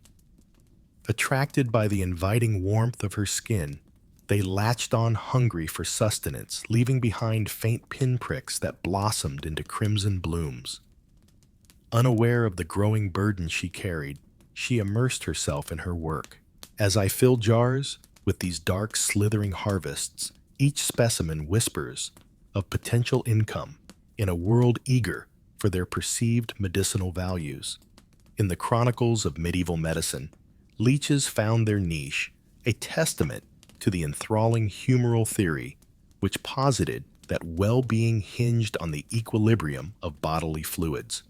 Attracted by the inviting warmth of her skin, they latched on hungry for sustenance, leaving behind faint pinpricks that blossomed into crimson blooms. Unaware of the growing burden she carried, she immersed herself in her work. As I fill jars with these dark, slithering harvests, each specimen whispers of potential income in a world eager for their perceived medicinal values. In the chronicles of medieval medicine, leeches found their niche, a testament to the enthralling humoral theory which posited that well-being hinged on the equilibrium of bodily fluids.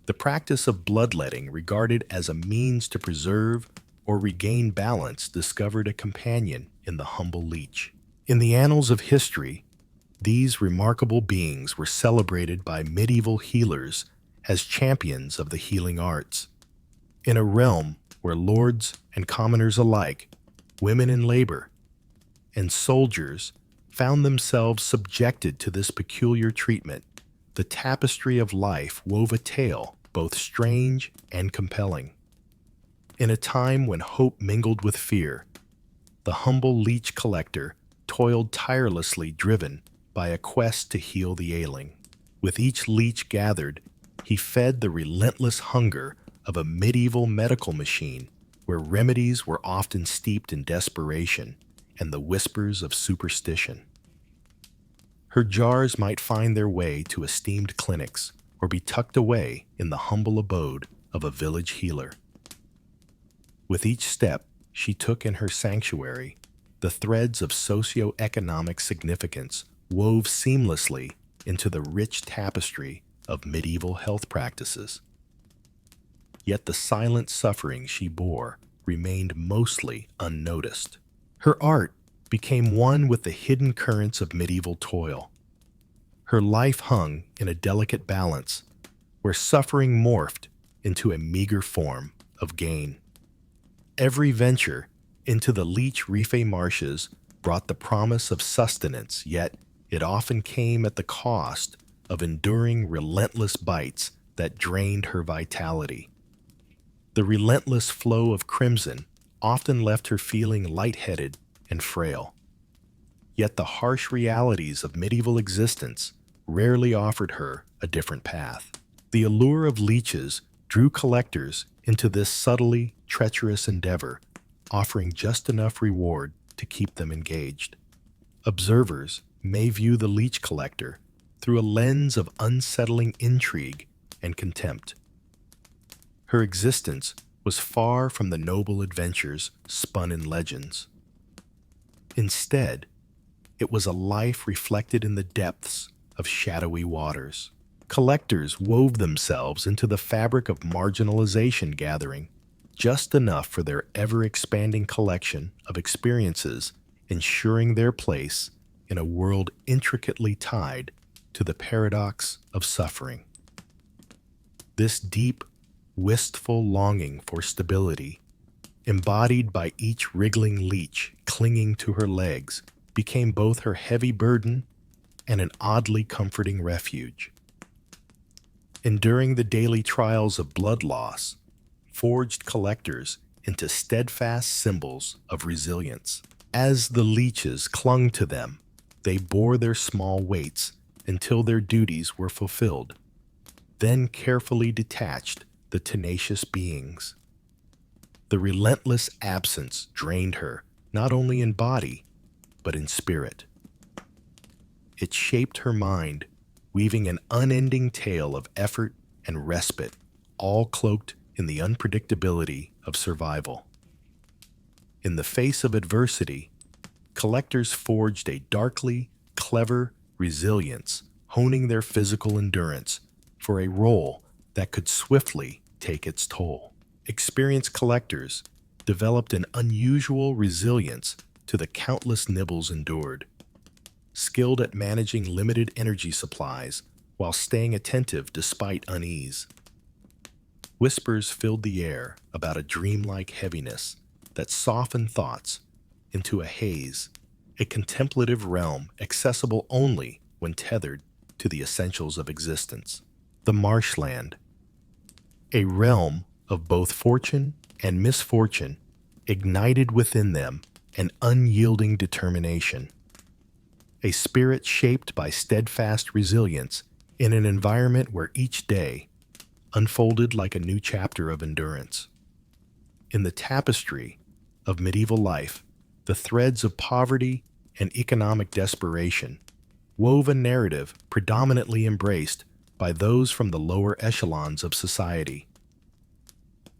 The practice of bloodletting, regarded as a means to preserve or regain balance, discovered a companion in the humble leech. In the annals of history, these remarkable beings were celebrated by medieval healers as champions of the healing arts. In a realm where lords and commoners alike, women in labor, and soldiers found themselves subjected to this peculiar treatment, the tapestry of life wove a tale both strange and compelling. In a time when hope mingled with fear, the humble leech collector toiled tirelessly, driven by a quest to heal the ailing. With each leech gathered, he fed the relentless hunger of a medieval medical machine where remedies were often steeped in desperation and the whispers of superstition. Her jars might find their way to esteemed clinics or be tucked away in the humble abode of a village healer. With each step she took in her sanctuary, the threads of socio-economic significance wove seamlessly into the rich tapestry of medieval health practices. Yet the silent suffering she bore remained mostly unnoticed. Her art became one with the hidden currents of medieval toil. Her life hung in a delicate balance, where suffering morphed into a meager form of gain. Every venture into the leech reef marshes brought the promise of sustenance, yet it often came at the cost of enduring relentless bites that drained her vitality. The relentless flow of crimson often left her feeling lightheaded and frail. Yet the harsh realities of medieval existence rarely offered her a different path. The allure of leeches drew collectors into this subtly treacherous endeavor, offering just enough reward to keep them engaged. Observers may view the leech collector through a lens of unsettling intrigue and contempt. Her existence was far from the noble adventures spun in legends. Instead, it was a life reflected in the depths of shadowy waters. Collectors wove themselves into the fabric of marginalization, gathering just enough for their ever-expanding collection of experiences ensuring their place in a world intricately tied to the paradox of suffering. This deep, wistful longing for stability, embodied by each wriggling leech clinging to her legs, became both her heavy burden and an oddly comforting refuge. Enduring the daily trials of blood loss, forged collectors into steadfast symbols of resilience. As the leeches clung to them, they bore their small weights until their duties were fulfilled, then carefully detached the tenacious beings. The relentless absence drained her, not only in body, but in spirit. It shaped her mind, weaving an unending tale of effort and respite, all cloaked in the unpredictability of survival. In the face of adversity, collectors forged a darkly clever resilience, honing their physical endurance for a role that could swiftly take its toll. Experienced collectors developed an unusual resilience to the countless nibbles endured, skilled at managing limited energy supplies while staying attentive despite unease. Whispers filled the air about a dreamlike heaviness that softened thoughts into a haze, a contemplative realm accessible only when tethered to the essentials of existence. The marshland, a realm of both fortune and misfortune, ignited within them an unyielding determination, a spirit shaped by steadfast resilience in an environment where each day unfolded like a new chapter of endurance. In the tapestry of medieval life, the threads of poverty and economic desperation wove a narrative predominantly embraced by those from the lower echelons of society.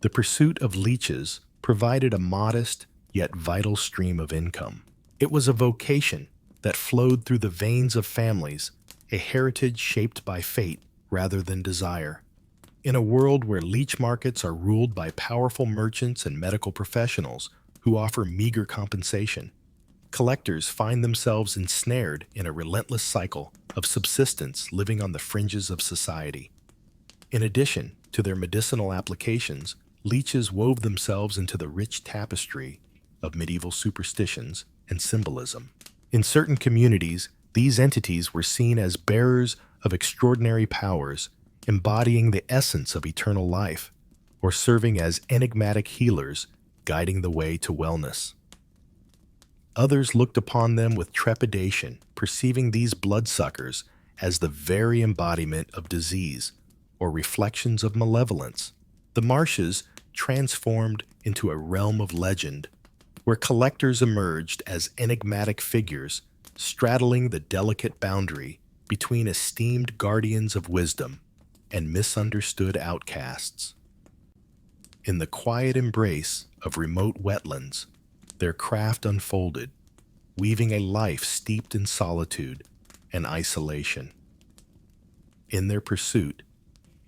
The pursuit of leeches provided a modest yet vital stream of income. It was a vocation that flowed through the veins of families, a heritage shaped by fate rather than desire. In a world where leech markets are ruled by powerful merchants and medical professionals who offer meager compensation, collectors find themselves ensnared in a relentless cycle of subsistence living on the fringes of society. In addition to their medicinal applications, leeches wove themselves into the rich tapestry of medieval superstitions and symbolism. In certain communities, these entities were seen as bearers of extraordinary powers, embodying the essence of eternal life, or serving as enigmatic healers, guiding the way to wellness. Others looked upon them with trepidation, perceiving these bloodsuckers as the very embodiment of disease or reflections of malevolence. The marshes transformed into a realm of legend, where collectors emerged as enigmatic figures straddling the delicate boundary between esteemed guardians of wisdom and misunderstood outcasts. In the quiet embrace of remote wetlands, their craft unfolded, weaving a life steeped in solitude and isolation. In their pursuit,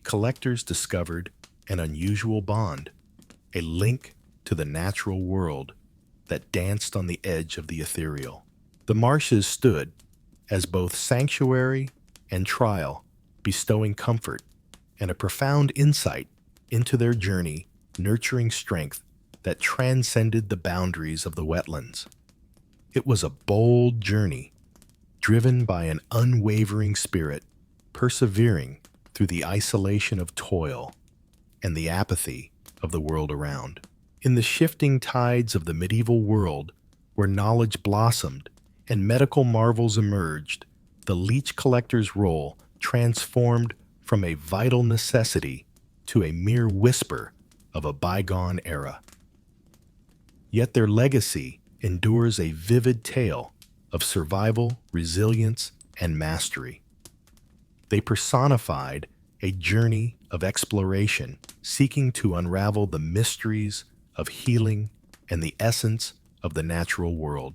collectors discovered an unusual bond, a link to the natural world that danced on the edge of the ethereal. The marshes stood as both sanctuary and trial, bestowing comfort and a profound insight into their journey, nurturing strength that transcended the boundaries of the wetlands. It was a bold journey, driven by an unwavering spirit, persevering through the isolation of toil and the apathy of the world around. In the shifting tides of the medieval world, where knowledge blossomed and medical marvels emerged, the leech collector's role transformed from a vital necessity to a mere whisper of a bygone era. Yet their legacy endures a vivid tale of survival, resilience, and mastery. They personified a journey of exploration, seeking to unravel the mysteries of healing and the essence of the natural world.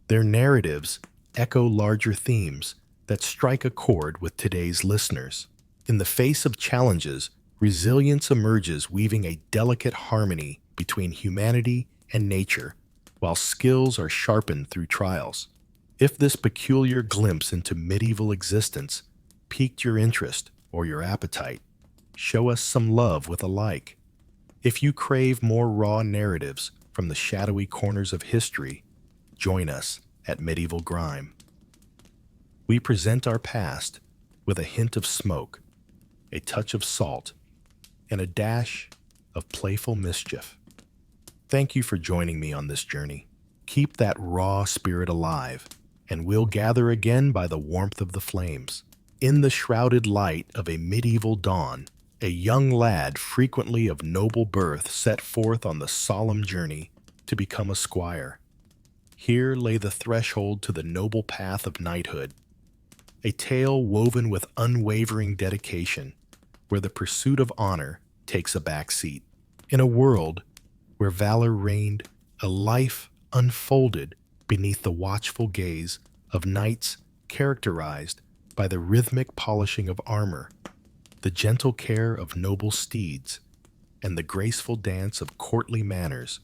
Their narratives echo larger themes that strike a chord with today's listeners. In the face of challenges, resilience emerges, weaving a delicate harmony between humanity and nature, while skills are sharpened through trials. If this peculiar glimpse into medieval existence piqued your interest or your appetite, show us some love with a like. If you crave more raw narratives from the shadowy corners of history, join us at Medieval Grime. We present our past with a hint of smoke, a touch of salt, and a dash of playful mischief. Thank you for joining me on this journey. Keep that raw spirit alive, and we'll gather again by the warmth of the flames. In the shrouded light of a medieval dawn, a young lad, frequently of noble birth, set forth on the solemn journey to become a squire. Here lay the threshold to the noble path of knighthood, a tale woven with unwavering dedication, where the pursuit of honor takes a back seat. In a world where valor reigned, a life unfolded beneath the watchful gaze of knights characterized by the rhythmic polishing of armor, the gentle care of noble steeds, and the graceful dance of courtly manners,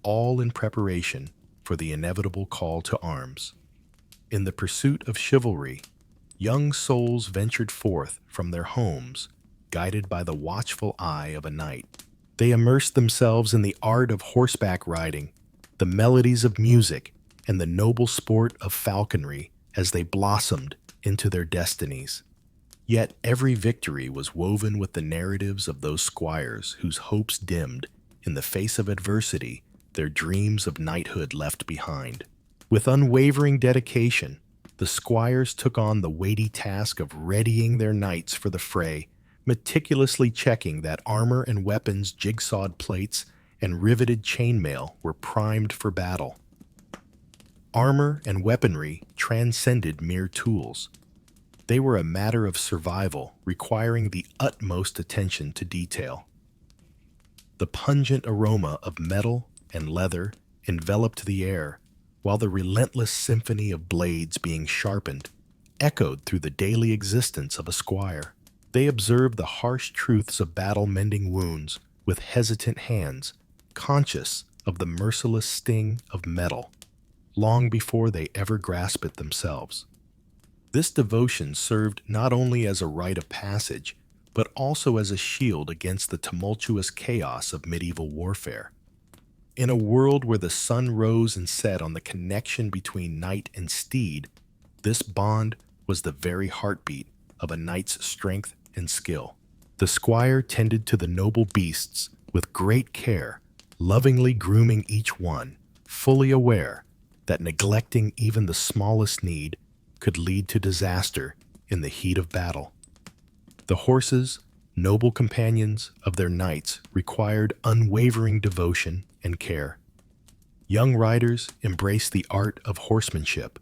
all in preparation for the inevitable call to arms. In the pursuit of chivalry, young souls ventured forth from their homes, guided by the watchful eye of a knight. They immersed themselves in the art of horseback riding, the melodies of music, and the noble sport of falconry as they blossomed into their destinies. Yet every victory was woven with the narratives of those squires whose hopes dimmed in the face of adversity, their dreams of knighthood left behind. With unwavering dedication, the squires took on the weighty task of readying their knights for the fray, meticulously checking that armor and weapons, jigsawed plates, and riveted chainmail were primed for battle. Armor and weaponry transcended mere tools. They were a matter of survival, requiring the utmost attention to detail. The pungent aroma of metal and leather enveloped the air, while the relentless symphony of blades being sharpened echoed through the daily existence of a squire. They observed the harsh truths of battle-mending wounds with hesitant hands, conscious of the merciless sting of metal, long before they ever grasp it themselves. This devotion served not only as a rite of passage, but also as a shield against the tumultuous chaos of medieval warfare. In a world where the sun rose and set on the connection between knight and steed, this bond was the very heartbeat of a knight's strength and skill. The squire tended to the noble beasts with great care, lovingly grooming each one, fully aware that neglecting even the smallest need could lead to disaster in the heat of battle. The horses, noble companions of their knights, required unwavering devotion and care. Young riders embraced the art of horsemanship,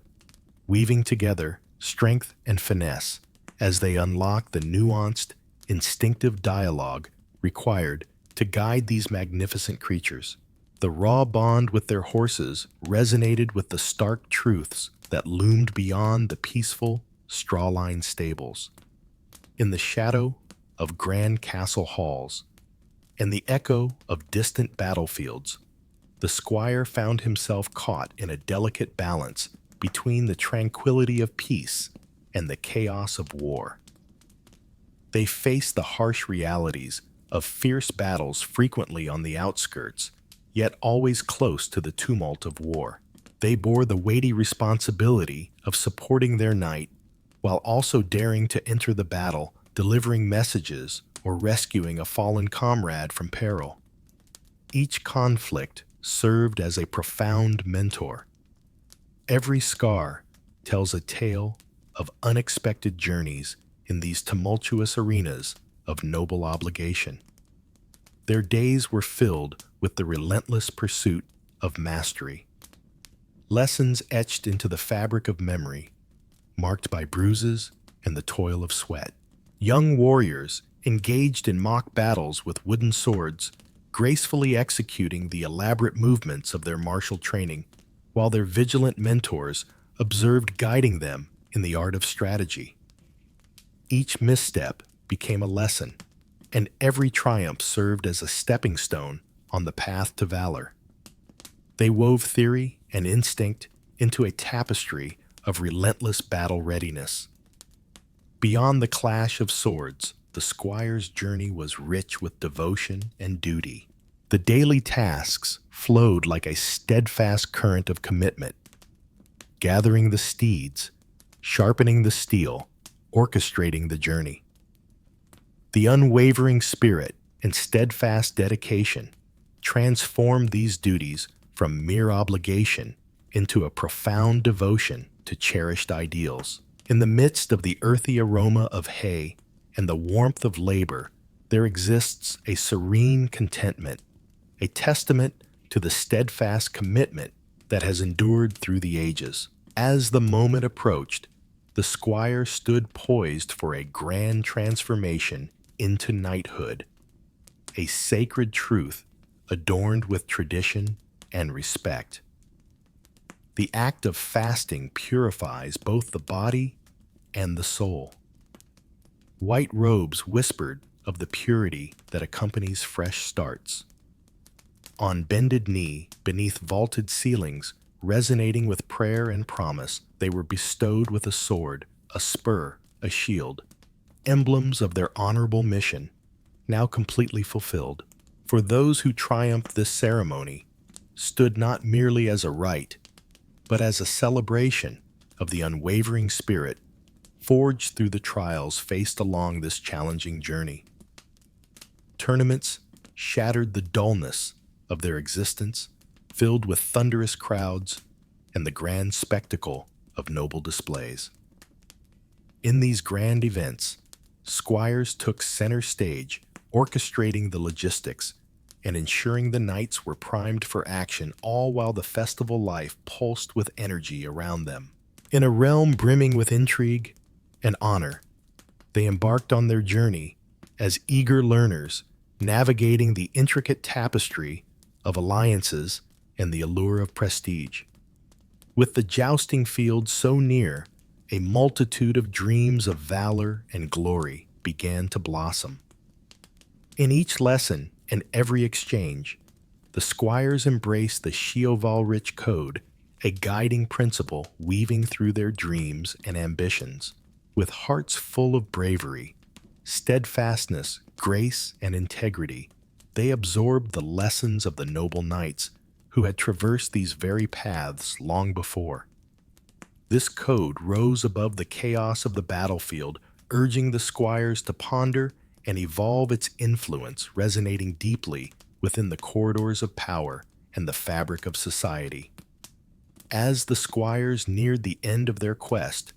weaving together strength and finesse as they unlocked the nuanced, instinctive dialogue required to guide these magnificent creatures. The raw bond with their horses resonated with the stark truths that loomed beyond the peaceful, straw-lined stables. In the shadow of grand castle halls and the echo of distant battlefields, the squire found himself caught in a delicate balance between the tranquility of peace and the chaos of war. They faced the harsh realities of fierce battles, frequently on the outskirts, yet always close to the tumult of war. They bore the weighty responsibility of supporting their knight while also daring to enter the battle, delivering messages or rescuing a fallen comrade from peril. Each conflict served as a profound mentor. Every scar tells a tale of unexpected journeys in these tumultuous arenas of noble obligation. Their days were filled with the relentless pursuit of mastery. Lessons etched into the fabric of memory, marked by bruises and the toil of sweat. Young warriors engaged in mock battles with wooden swords, gracefully executing the elaborate movements of their martial training, while their vigilant mentors observed, guiding them in the art of strategy. Each misstep became a lesson, and every triumph served as a stepping stone on the path to valor. They wove theory and instinct into a tapestry of relentless battle readiness. Beyond the clash of swords, the squire's journey was rich with devotion and duty. The daily tasks flowed like a steadfast current of commitment, gathering the steeds, sharpening the steel, orchestrating the journey. The unwavering spirit and steadfast dedication transformed these duties from mere obligation into a profound devotion to cherished ideals. In the midst of the earthy aroma of hay and the warmth of labor, there exists a serene contentment, a testament to the steadfast commitment that has endured through the ages. As the moment approached, the squire stood poised for a grand transformation into knighthood, a sacred truth adorned with tradition and respect. The act of fasting purifies both the body and the soul. White robes whispered of the purity that accompanies fresh starts. On bended knee, beneath vaulted ceilings, resonating with prayer and promise, they were bestowed with a sword, a spur, a shield, emblems of their honorable mission, now completely fulfilled. For those who triumphed this ceremony stood not merely as a rite, but as a celebration of the unwavering spirit forged through the trials faced along this challenging journey. Tournaments shattered the dullness of their existence, filled with thunderous crowds and the grand spectacle of noble displays. In these grand events, squires took center stage, orchestrating the logistics and ensuring the knights were primed for action, all while the festival life pulsed with energy around them. In a realm brimming with intrigue and honor, they embarked on their journey as eager learners, navigating the intricate tapestry of alliances and the allure of prestige. With the jousting field so near, a multitude of dreams of valor and glory began to blossom. In each lesson and every exchange, the squires embraced the chivalric code, a guiding principle weaving through their dreams and ambitions. With hearts full of bravery, steadfastness, grace, and integrity, they absorbed the lessons of the noble knights who had traversed these very paths long before. This code rose above the chaos of the battlefield, urging the squires to ponder and evolve its influence, resonating deeply within the corridors of power and the fabric of society. As the squires neared the end of their quest,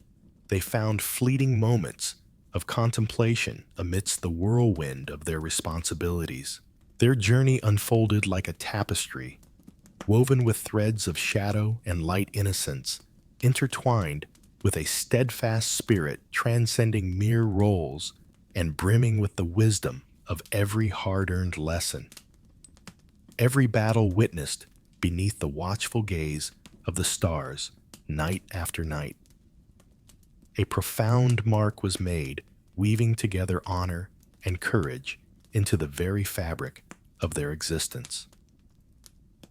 they found fleeting moments of contemplation amidst the whirlwind of their responsibilities. Their journey unfolded like a tapestry, woven with threads of shadow and light innocence, intertwined with a steadfast spirit transcending mere roles and brimming with the wisdom of every hard-earned lesson. Every battle witnessed beneath the watchful gaze of the stars, night after night. A profound mark was made, weaving together honor and courage into the very fabric of their existence.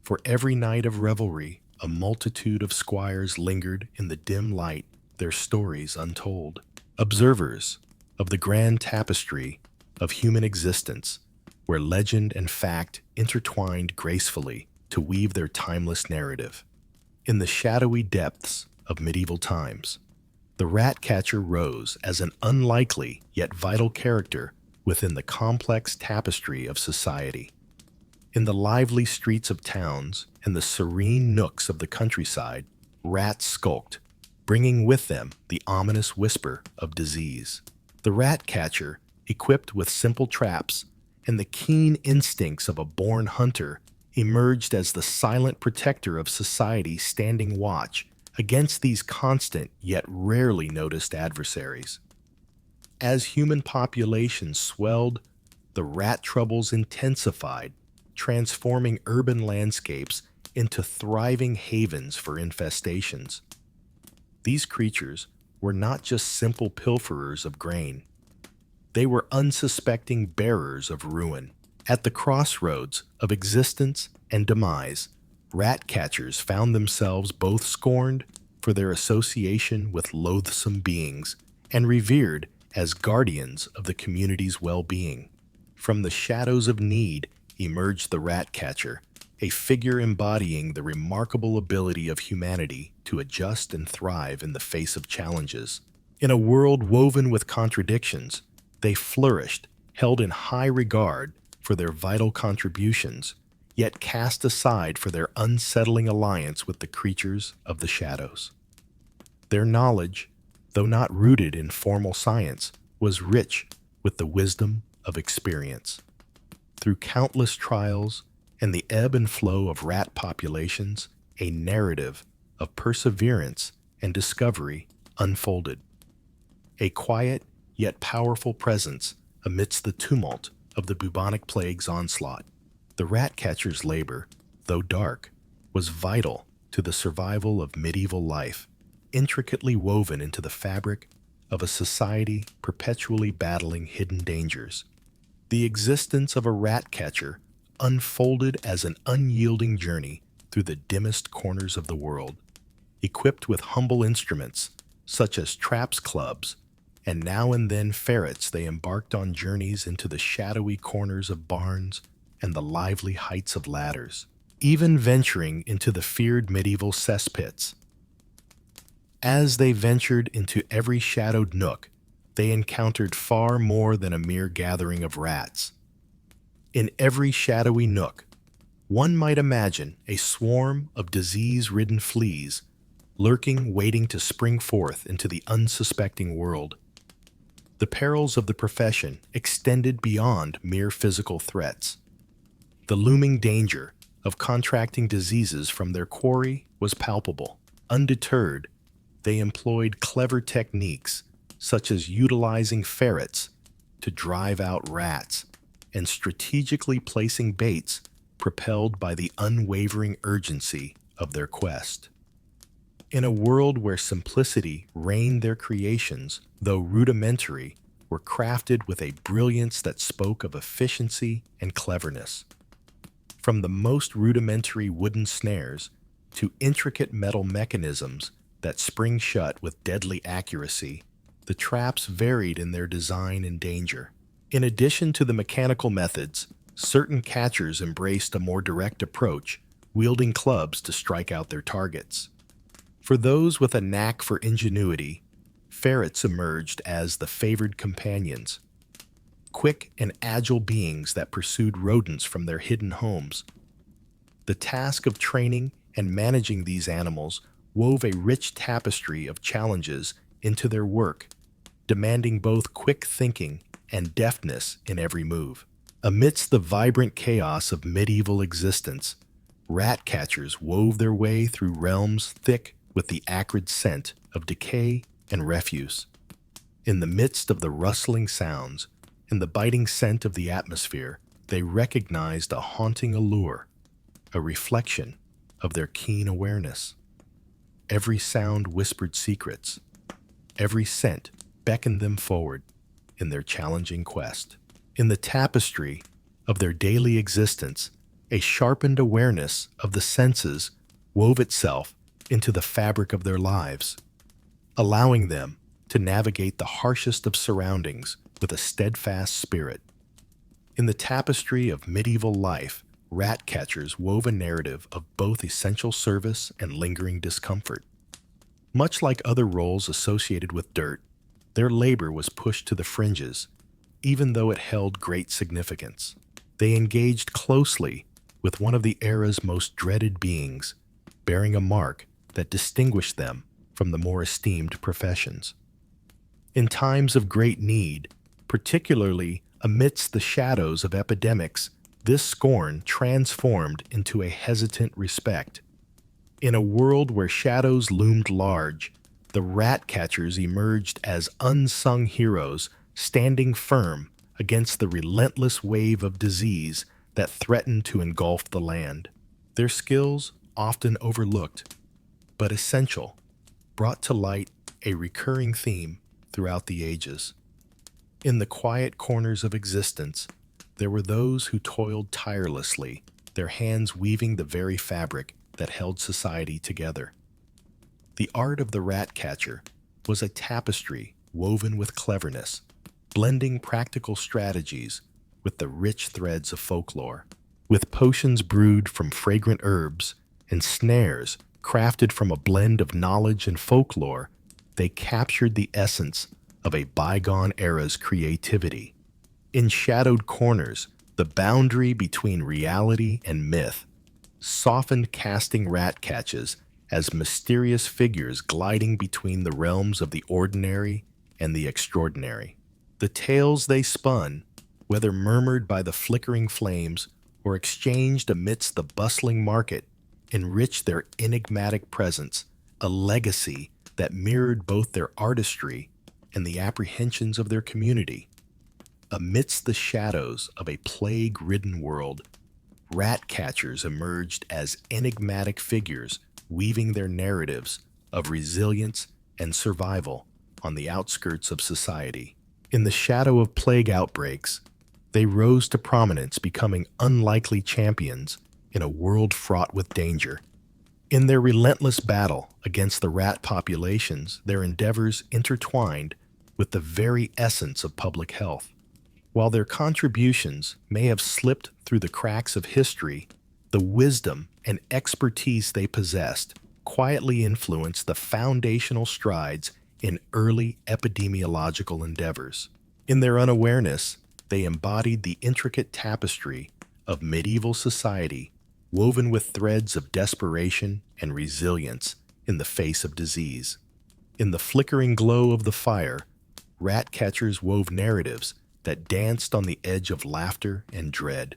For every night of revelry, a multitude of squires lingered in the dim light, their stories untold. Observers of the grand tapestry of human existence, where legend and fact intertwined gracefully to weave their timeless narrative. In the shadowy depths of medieval times, the rat-catcher rose as an unlikely yet vital character within the complex tapestry of society. In the lively streets of towns and the serene nooks of the countryside, rats skulked, bringing with them the ominous whisper of disease. The rat-catcher, equipped with simple traps and the keen instincts of a born hunter, emerged as the silent protector of society, standing watch against these constant yet rarely noticed adversaries. As human populations swelled, the rat troubles intensified, transforming urban landscapes into thriving havens for infestations. These creatures were not just simple pilferers of grain. They were unsuspecting bearers of ruin. At the crossroads of existence and demise, rat catchers found themselves both scorned for their association with loathsome beings and revered as guardians of the community's well-being. From the shadows of need emerged the rat catcher, a figure embodying the remarkable ability of humanity to adjust and thrive in the face of challenges. In a world woven with contradictions, they flourished, held in high regard for their vital contributions, yet cast aside for their unsettling alliance with the creatures of the shadows. Their knowledge, though not rooted in formal science, was rich with the wisdom of experience. Through countless trials and the ebb and flow of rat populations, a narrative of perseverance and discovery unfolded. A quiet yet powerful presence amidst the tumult of the bubonic plague's onslaught. The rat catcher's labor, though dark, was vital to the survival of medieval life, intricately woven into the fabric of a society perpetually battling hidden dangers. The existence of a rat catcher unfolded as an unyielding journey through the dimmest corners of the world. Equipped with humble instruments, such as traps clubs, and now and then ferrets, they embarked on journeys into the shadowy corners of barns and the lively heights of ladders, even venturing into the feared medieval cesspits. As they ventured into every shadowed nook, they encountered far more than a mere gathering of rats. In every shadowy nook, one might imagine a swarm of disease-ridden fleas lurking, waiting to spring forth into the unsuspecting world. The perils of the profession extended beyond mere physical threats. The looming danger of contracting diseases from their quarry was palpable. Undeterred, they employed clever techniques, such as utilizing ferrets to drive out rats and strategically placing baits propelled by the unwavering urgency of their quest. In a world where simplicity reigned, their creations, though rudimentary, were crafted with a brilliance that spoke of efficiency and cleverness. From the most rudimentary wooden snares to intricate metal mechanisms that spring shut with deadly accuracy, the traps varied in their design and danger. In addition to the mechanical methods, certain catchers embraced a more direct approach, wielding clubs to strike out their targets. For those with a knack for ingenuity, ferrets emerged as the favored companions, quick and agile beings that pursued rodents from their hidden homes. The task of training and managing these animals wove a rich tapestry of challenges into their work, demanding both quick thinking and deftness in every move. Amidst the vibrant chaos of medieval existence, rat catchers wove their way through realms thick with the acrid scent of decay and refuse. In the midst of the rustling sounds and the biting scent of the atmosphere, they recognized a haunting allure, a reflection of their keen awareness. Every sound whispered secrets. Every scent beckoned them forward in their challenging quest. In the tapestry of their daily existence, a sharpened awareness of the senses wove itself into the fabric of their lives, allowing them to navigate the harshest of surroundings with a steadfast spirit. In the tapestry of medieval life, rat catchers wove a narrative of both essential service and lingering discomfort. Much like other roles associated with dirt, their labor was pushed to the fringes, even though it held great significance. They engaged closely with one of the era's most dreaded beings, bearing a mark that distinguished them from the more esteemed professions. In times of great need, particularly amidst the shadows of epidemics, this scorn transformed into a hesitant respect. In a world where shadows loomed large, the rat catchers emerged as unsung heroes, standing firm against the relentless wave of disease that threatened to engulf the land. Their skills, often overlooked but essential, brought to light a recurring theme throughout the ages. In the quiet corners of existence, there were those who toiled tirelessly, their hands weaving the very fabric that held society together. The art of the rat catcher was a tapestry woven with cleverness, blending practical strategies with the rich threads of folklore. With potions brewed from fragrant herbs and snares crafted from a blend of knowledge and folklore, they captured the essence of a bygone era's creativity. In shadowed corners, the boundary between reality and myth softened, casting rat catches as mysterious figures gliding between the realms of the ordinary and the extraordinary. The tales they spun, whether murmured by the flickering flames or exchanged amidst the bustling market, enriched their enigmatic presence, a legacy that mirrored both their artistry and the apprehensions of their community. Amidst the shadows of a plague-ridden world, rat catchers emerged as enigmatic figures weaving their narratives of resilience and survival on the outskirts of society. In the shadow of plague outbreaks, they rose to prominence, becoming unlikely champions in a world fraught with danger. In their relentless battle against the rat populations, their endeavors intertwined with the very essence of public health. While their contributions may have slipped through the cracks of history, the wisdom and expertise they possessed quietly influenced the foundational strides in early epidemiological endeavors. In their unawareness, they embodied the intricate tapestry of medieval society, woven with threads of desperation and resilience in the face of disease. In the flickering glow of the fire, rat catchers wove narratives that danced on the edge of laughter and dread.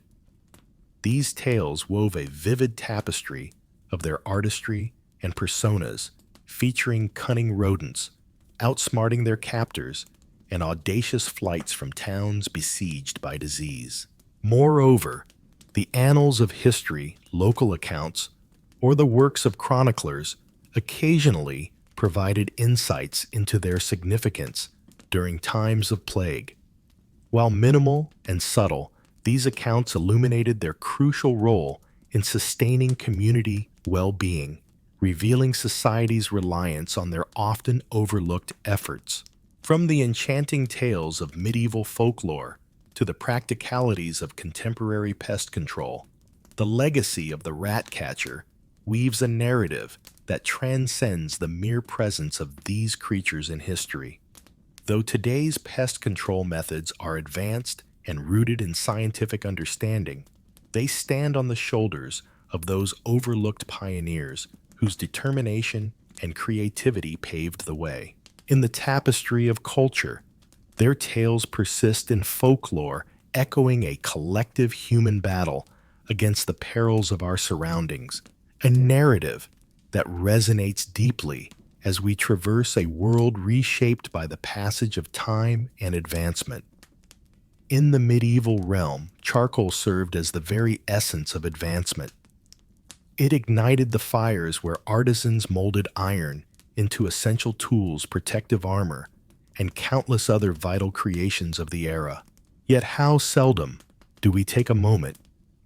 These tales wove a vivid tapestry of their artistry and personas, featuring cunning rodents, outsmarting their captors, and audacious flights from towns besieged by disease. Moreover, the annals of history, local accounts, or the works of chroniclers occasionally provided insights into their significance during times of plague. While minimal and subtle, these accounts illuminated their crucial role in sustaining community well-being, revealing society's reliance on their often overlooked efforts. From the enchanting tales of medieval folklore to the practicalities of contemporary pest control, the legacy of the rat catcher weaves a narrative that transcends the mere presence of these creatures in history. Though today's pest control methods are advanced and rooted in scientific understanding, they stand on the shoulders of those overlooked pioneers whose determination and creativity paved the way. In the tapestry of culture, their tales persist in folklore, echoing a collective human battle against the perils of our surroundings, a narrative that resonates deeply as we traverse a world reshaped by the passage of time and advancement. In the medieval realm, charcoal served as the very essence of advancement. It ignited the fires where artisans molded iron into essential tools, protective armor, and countless other vital creations of the era. Yet how seldom do we take a moment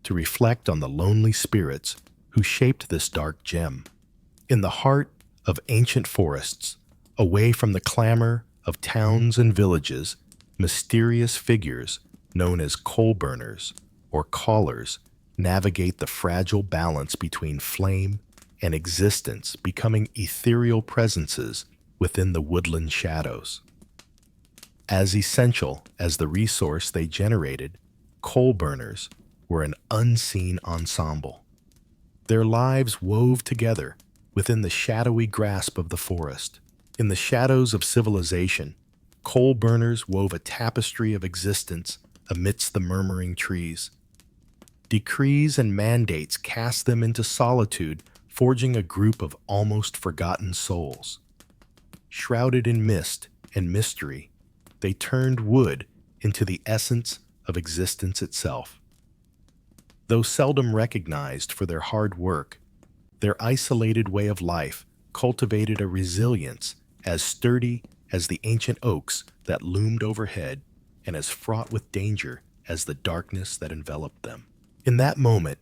to reflect on the lonely spirits who shaped this dark gem. In the heart of ancient forests, away from the clamor of towns and villages, mysterious figures known as coal burners or callers navigate the fragile balance between flame and existence, becoming ethereal presences within the woodland shadows. As essential as the resource they generated, coal burners were an unseen ensemble. Their lives wove together within the shadowy grasp of the forest. In the shadows of civilization, coal burners wove a tapestry of existence amidst the murmuring trees. Decrees and mandates cast them into solitude, forging a group of almost forgotten souls. Shrouded in mist and mystery, they turned wood into the essence of existence itself. Though seldom recognized for their hard work, their isolated way of life cultivated a resilience as sturdy as the ancient oaks that loomed overhead and as fraught with danger as the darkness that enveloped them. In that moment,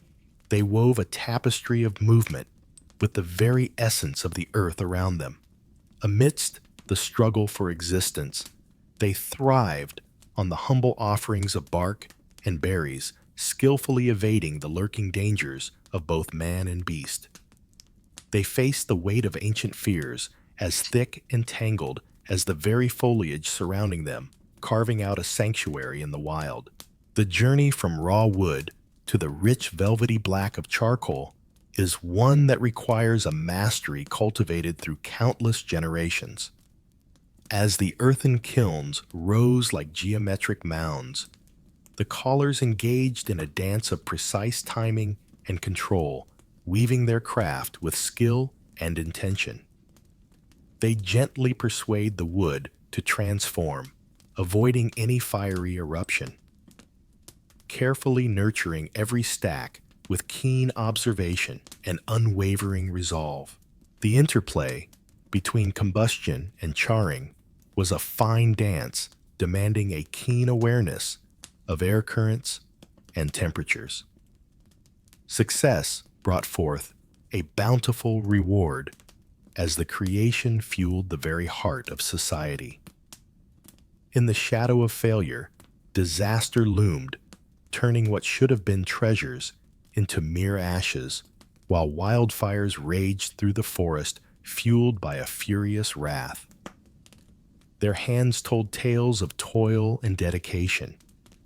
they wove a tapestry of movement, with the very essence of the earth around them. Amidst the struggle for existence, they thrived on the humble offerings of bark and berries, skillfully evading the lurking dangers of both man and beast. They faced the weight of ancient fears, as thick and tangled as the very foliage surrounding them, carving out a sanctuary in the wild. The journey from raw wood to the rich velvety black of charcoal is one that requires a mastery cultivated through countless generations. As the earthen kilns rose like geometric mounds, the callers engaged in a dance of precise timing and control, weaving their craft with skill and intention. They gently persuade the wood to transform, avoiding any fiery eruption. Carefully nurturing every stack with keen observation and unwavering resolve. The interplay between combustion and charring was a fine dance demanding a keen awareness of air currents and temperatures. Success brought forth a bountiful reward as the creation fueled the very heart of society. In the shadow of failure, disaster loomed, turning what should have been treasures into mere ashes, while wildfires raged through the forest, fueled by a furious wrath. Their hands told tales of toil and dedication,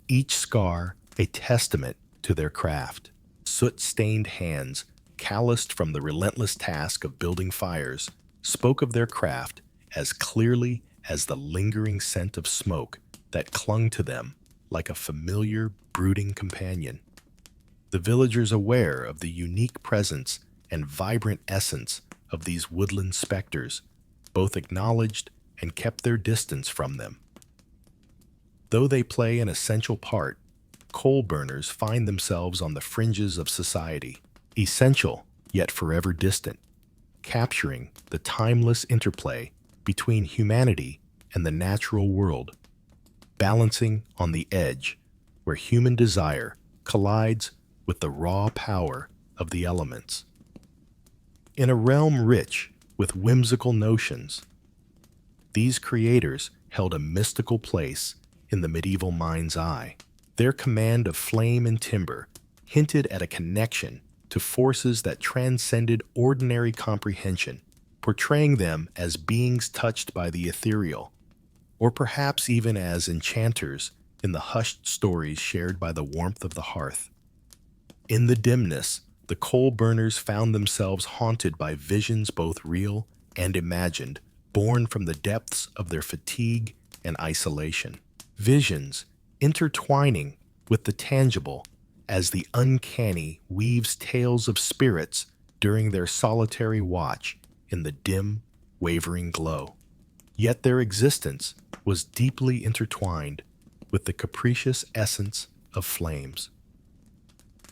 each scar a testament to their craft. Soot-stained hands, calloused from the relentless task of building fires, spoke of their craft as clearly as the lingering scent of smoke that clung to them like a familiar, brooding companion. The villagers, aware of the unique presence and vibrant essence of these woodland specters, both acknowledged and kept their distance from them. Though they play an essential part, coal burners find themselves on the fringes of society, essential yet forever distant, capturing the timeless interplay between humanity and the natural world, balancing on the edge where human desire collides with the raw power of the elements. In a realm rich with whimsical notions, these creators held a mystical place in the medieval mind's eye. Their command of flame and timber hinted at a connection to forces that transcended ordinary comprehension, portraying them as beings touched by the ethereal, or perhaps even as enchanters in the hushed stories shared by the warmth of the hearth. In the dimness, the coal burners found themselves haunted by visions both real and imagined, born from the depths of their fatigue and isolation. Visions intertwining with the tangible as the uncanny weaves tales of spirits during their solitary watch in the dim, wavering glow. Yet their existence was deeply intertwined with the capricious essence of flames,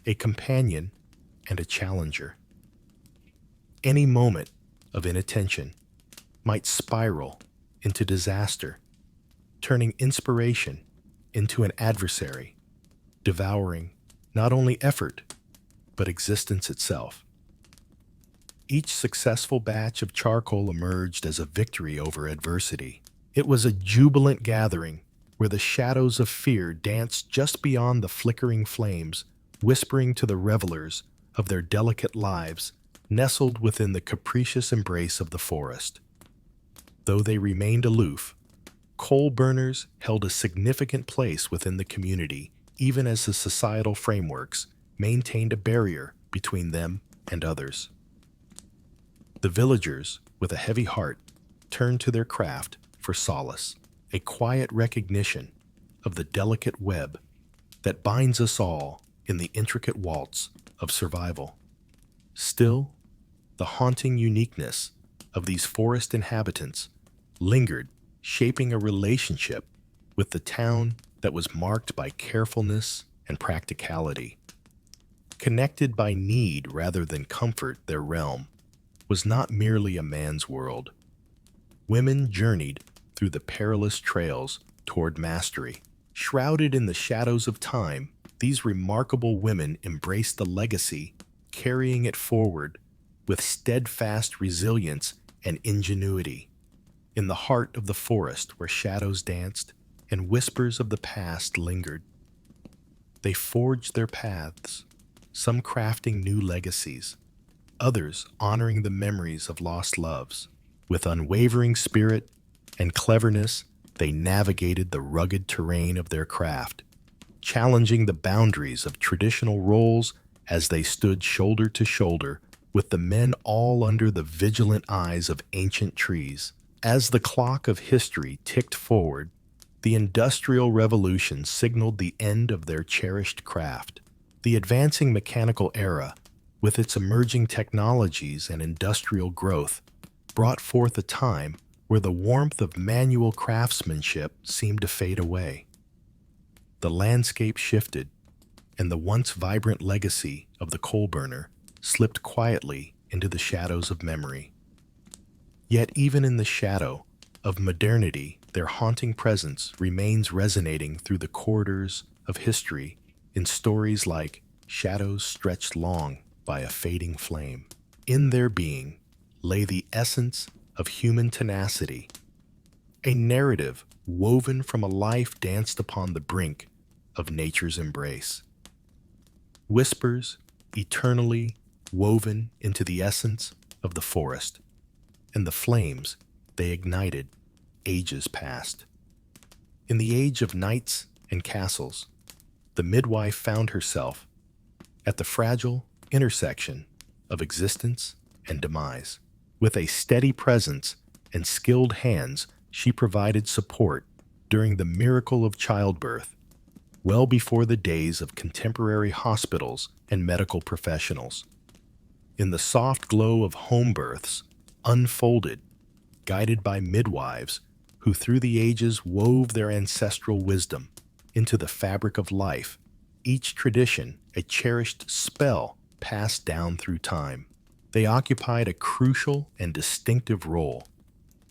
a companion and a challenger. Any moment of inattention might spiral into disaster, turning inspiration into an adversary, devouring not only effort, but existence itself. Each successful batch of charcoal emerged as a victory over adversity. It was a jubilant gathering where the shadows of fear danced just beyond the flickering flames, whispering to the revelers of their delicate lives nestled within the capricious embrace of the forest. Though they remained aloof, coal burners held a significant place within the community, even as the societal frameworks maintained a barrier between them and others. The villagers, with a heavy heart, turned to their craft for solace, a quiet recognition of the delicate web that binds us all in the intricate waltz of survival. Still, the haunting uniqueness of these forest inhabitants lingered, shaping a relationship with the town that was marked by carefulness and practicality. Connected by need rather than comfort, their realm was not merely a man's world. Women journeyed through the perilous trails toward mastery. Shrouded in the shadows of time, these remarkable women embraced the legacy, carrying it forward with steadfast resilience and ingenuity. In the heart of the forest where shadows danced and whispers of the past lingered, they forged their paths, some crafting new legacies, others honoring the memories of lost loves. With unwavering spirit and cleverness, they navigated the rugged terrain of their craft, challenging the boundaries of traditional roles as they stood shoulder to shoulder with the men all under the vigilant eyes of ancient trees. As the clock of history ticked forward, the Industrial Revolution signaled the end of their cherished craft. The advancing mechanical era, with its emerging technologies and industrial growth, brought forth a time where the warmth of manual craftsmanship seemed to fade away. The landscape shifted, and the once vibrant legacy of the coal burner slipped quietly into the shadows of memory. Yet even in the shadow of modernity, their haunting presence remains resonating through the corridors of history in stories like Shadows Stretched Long by a Fading Flame. In their being lay the essence of human tenacity, a narrative woven from a life danced upon the brink of nature's embrace. Whispers eternally woven into the essence of the forest, and the flames they ignited ages past. In the age of knights and castles, the midwife found herself at the fragile intersection of existence and demise. With a steady presence and skilled hands, she provided support during the miracle of childbirth, well before the days of contemporary hospitals and medical professionals. In the soft glow of home births, unfolded, guided by midwives who through the ages wove their ancestral wisdom into the fabric of life, each tradition a cherished spell passed down through time. They occupied a crucial and distinctive role,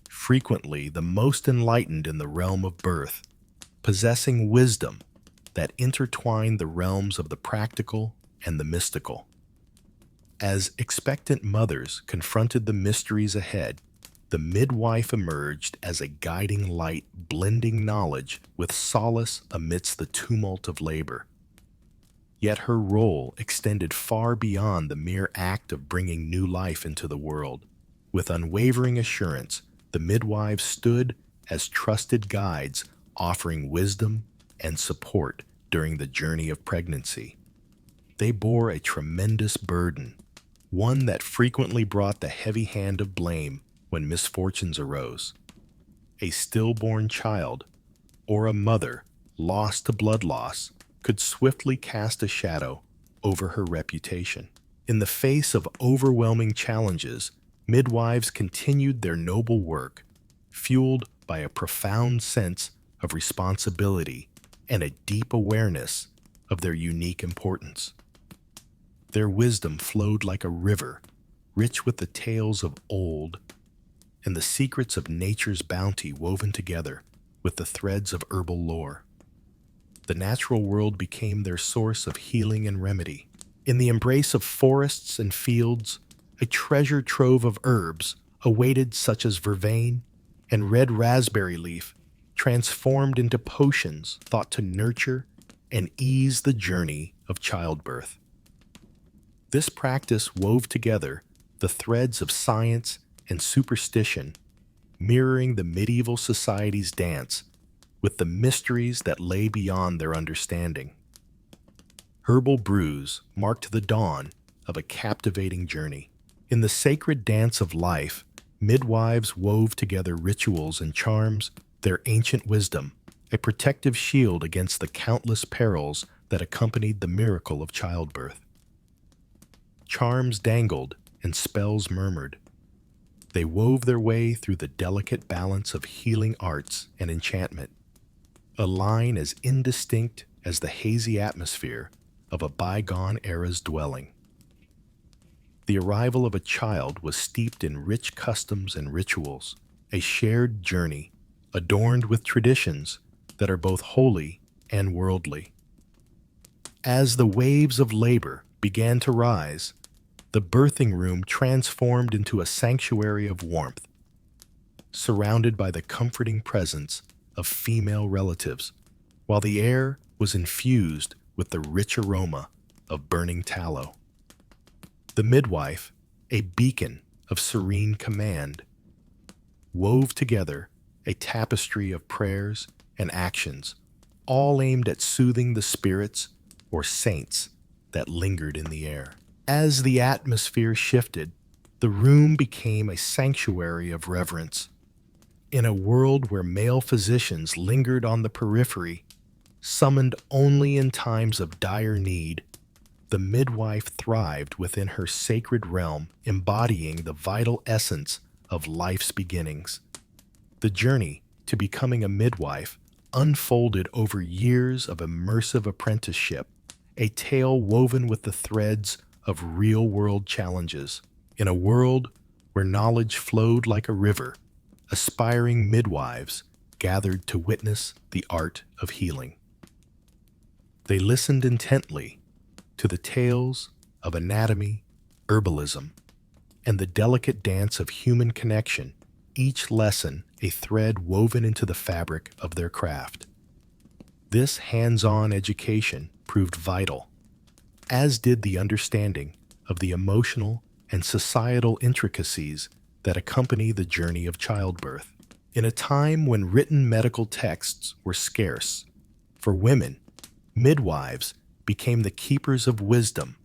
frequently the most enlightened in the realm of birth, possessing wisdom that intertwined the realms of the practical and the mystical. As expectant mothers confronted the mysteries ahead, the midwife emerged as a guiding light, blending knowledge with solace amidst the tumult of labor. Yet her role extended far beyond the mere act of bringing new life into the world. With unwavering assurance, the midwives stood as trusted guides, offering wisdom and support during the journey of pregnancy. They bore a tremendous burden, one that frequently brought the heavy hand of blame when misfortunes arose. A stillborn child, or a mother lost to blood loss, could swiftly cast a shadow over her reputation. In the face of overwhelming challenges, midwives continued their noble work, fueled by a profound sense of responsibility and a deep awareness of their unique importance. Their wisdom flowed like a river, rich with the tales of old and the secrets of nature's bounty woven together with the threads of herbal lore. The natural world became their source of healing and remedy. In the embrace of forests and fields, a treasure trove of herbs awaited, such as vervain and red raspberry leaf, transformed into potions thought to nurture and ease the journey of childbirth. This practice wove together the threads of science and superstition, mirroring the medieval society's dance with the mysteries that lay beyond their understanding. Herbal brews marked the dawn of a captivating journey. In the sacred dance of life, midwives wove together rituals and charms, their ancient wisdom, a protective shield against the countless perils that accompanied the miracle of childbirth. Charms dangled and spells murmured. They wove their way through the delicate balance of healing arts and enchantment, a line as indistinct as the hazy atmosphere of a bygone era's dwelling. The arrival of a child was steeped in rich customs and rituals, a shared journey adorned with traditions that are both holy and worldly. As the waves of labor began to rise, The birthing room transformed into a sanctuary of warmth, surrounded by the comforting presence of female relatives, while the air was infused with the rich aroma of burning tallow. The midwife, a beacon of serene command, wove together a tapestry of prayers and actions, all aimed at soothing the spirits or saints that lingered in the air. As the atmosphere shifted, the room became a sanctuary of reverence. In a world where male physicians lingered on the periphery, summoned only in times of dire need, the midwife thrived within her sacred realm, embodying the vital essence of life's beginnings. The journey to becoming a midwife unfolded over years of immersive apprenticeship, a tale woven with the threads of real-world challenges. In a world where knowledge flowed like a river, aspiring midwives gathered to witness the art of healing. They listened intently to the tales of anatomy, herbalism, and the delicate dance of human connection, each lesson a thread woven into the fabric of their craft. This hands-on education proved vital, as did the understanding of the emotional and societal intricacies that accompany the journey of childbirth. In a time when written medical texts were scarce, for women, midwives became the keepers of wisdom,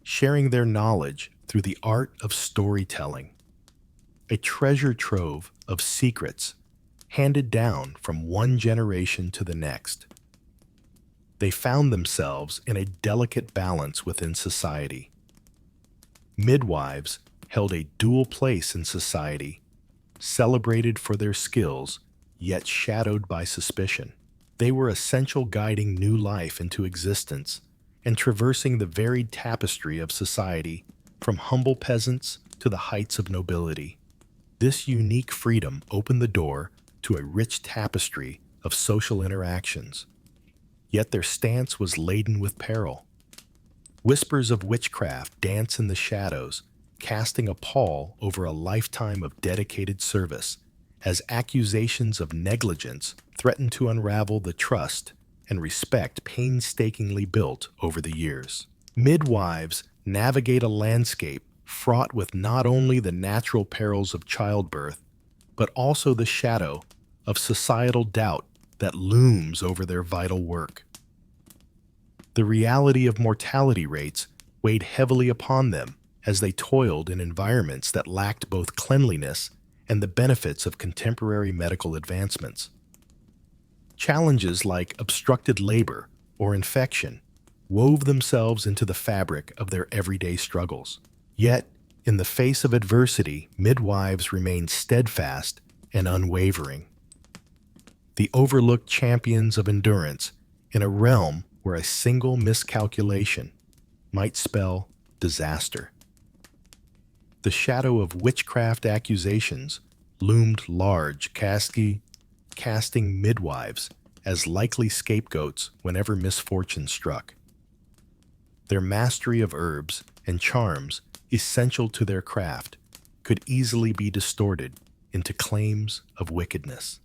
sharing their knowledge through the art of storytelling, a treasure trove of secrets handed down from one generation to the next. They found themselves in a delicate balance within society. Midwives held a dual place in society, celebrated for their skills, yet shadowed by suspicion. They were essential, guiding new life into existence and traversing the varied tapestry of society, from humble peasants to the heights of nobility. This unique freedom opened the door to a rich tapestry of social interactions. Yet their stance was laden with peril. Whispers of witchcraft dance in the shadows, casting a pall over a lifetime of dedicated service, as accusations of negligence threaten to unravel the trust and respect painstakingly built over the years. Midwives navigate a landscape fraught with not only the natural perils of childbirth, but also the shadow of societal doubt that looms over their vital work. The reality of mortality rates weighed heavily upon them as they toiled in environments that lacked both cleanliness and the benefits of contemporary medical advancements. Challenges like obstructed labor or infection wove themselves into the fabric of their everyday struggles. Yet, in the face of adversity, midwives remained steadfast and unwavering. The overlooked champions of endurance in a realm where a single miscalculation might spell disaster. The shadow of witchcraft accusations loomed large, casting midwives as likely scapegoats whenever misfortune struck. Their mastery of herbs and charms, essential to their craft, could easily be distorted into claims of wickedness.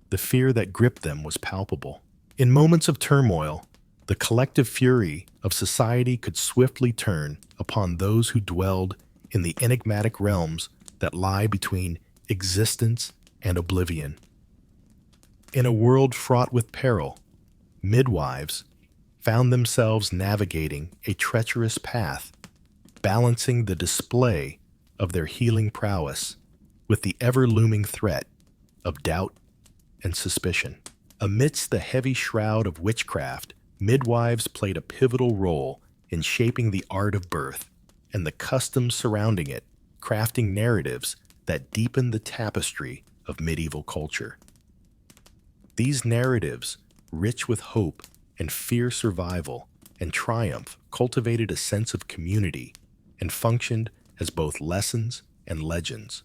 The fear that gripped them was palpable. In moments of turmoil, the collective fury of society could swiftly turn upon those who dwelled in the enigmatic realms that lie between existence and oblivion. In a world fraught with peril, midwives found themselves navigating a treacherous path, balancing the display of their healing prowess with the ever-looming threat of doubt and suspicion. Amidst the heavy shroud of witchcraft, midwives played a pivotal role in shaping the art of birth and the customs surrounding it, crafting narratives that deepened the tapestry of medieval culture. These narratives, rich with hope and fierce survival and triumph, cultivated a sense of community and functioned as both lessons and legends.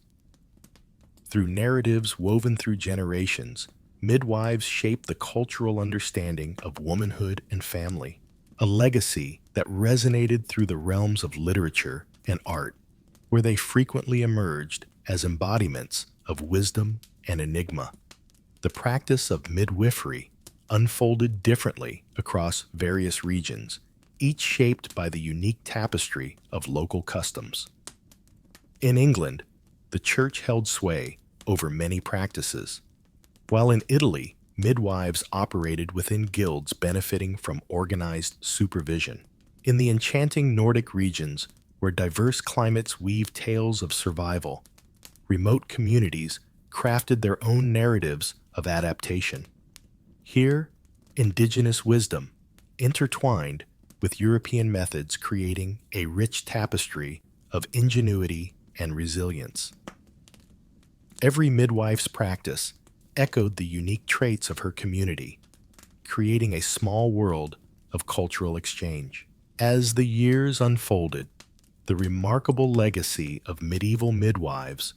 Through narratives woven through generations, midwives shaped the cultural understanding of womanhood and family. a legacy that resonated through the realms of literature and art, where they frequently emerged as embodiments of wisdom and enigma. The practice of midwifery unfolded differently across various regions, each shaped by the unique tapestry of local customs. In England, the church held sway over many practices, while in Italy, midwives operated within guilds benefiting from organized supervision. In the enchanting Nordic regions, where diverse climates weave tales of survival, remote communities crafted their own narratives of adaptation. Here, indigenous wisdom intertwined with European methods, creating a rich tapestry of ingenuity and resilience. Every midwife's practice echoed the unique traits of her community, creating a small world of cultural exchange. As the years unfolded, the remarkable legacy of medieval midwives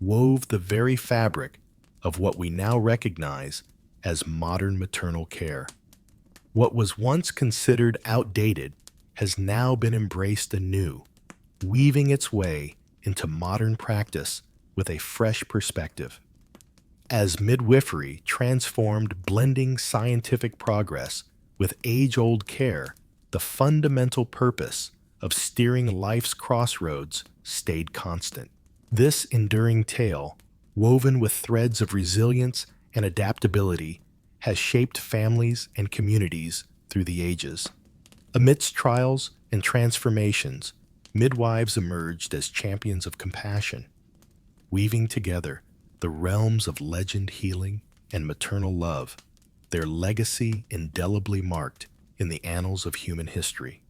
wove the very fabric of what we now recognize as modern maternal care. What was once considered outdated has now been embraced anew, weaving its way into modern practice with a fresh perspective. As midwifery transformed, blending scientific progress with age-old care, the fundamental purpose of steering life's crossroads stayed constant. This enduring tale, woven with threads of resilience and adaptability, has shaped families and communities through the ages. Amidst trials and transformations, midwives emerged as champions of compassion, weaving together the realms of legend, healing, and maternal love, their legacy indelibly marked in the annals of human history.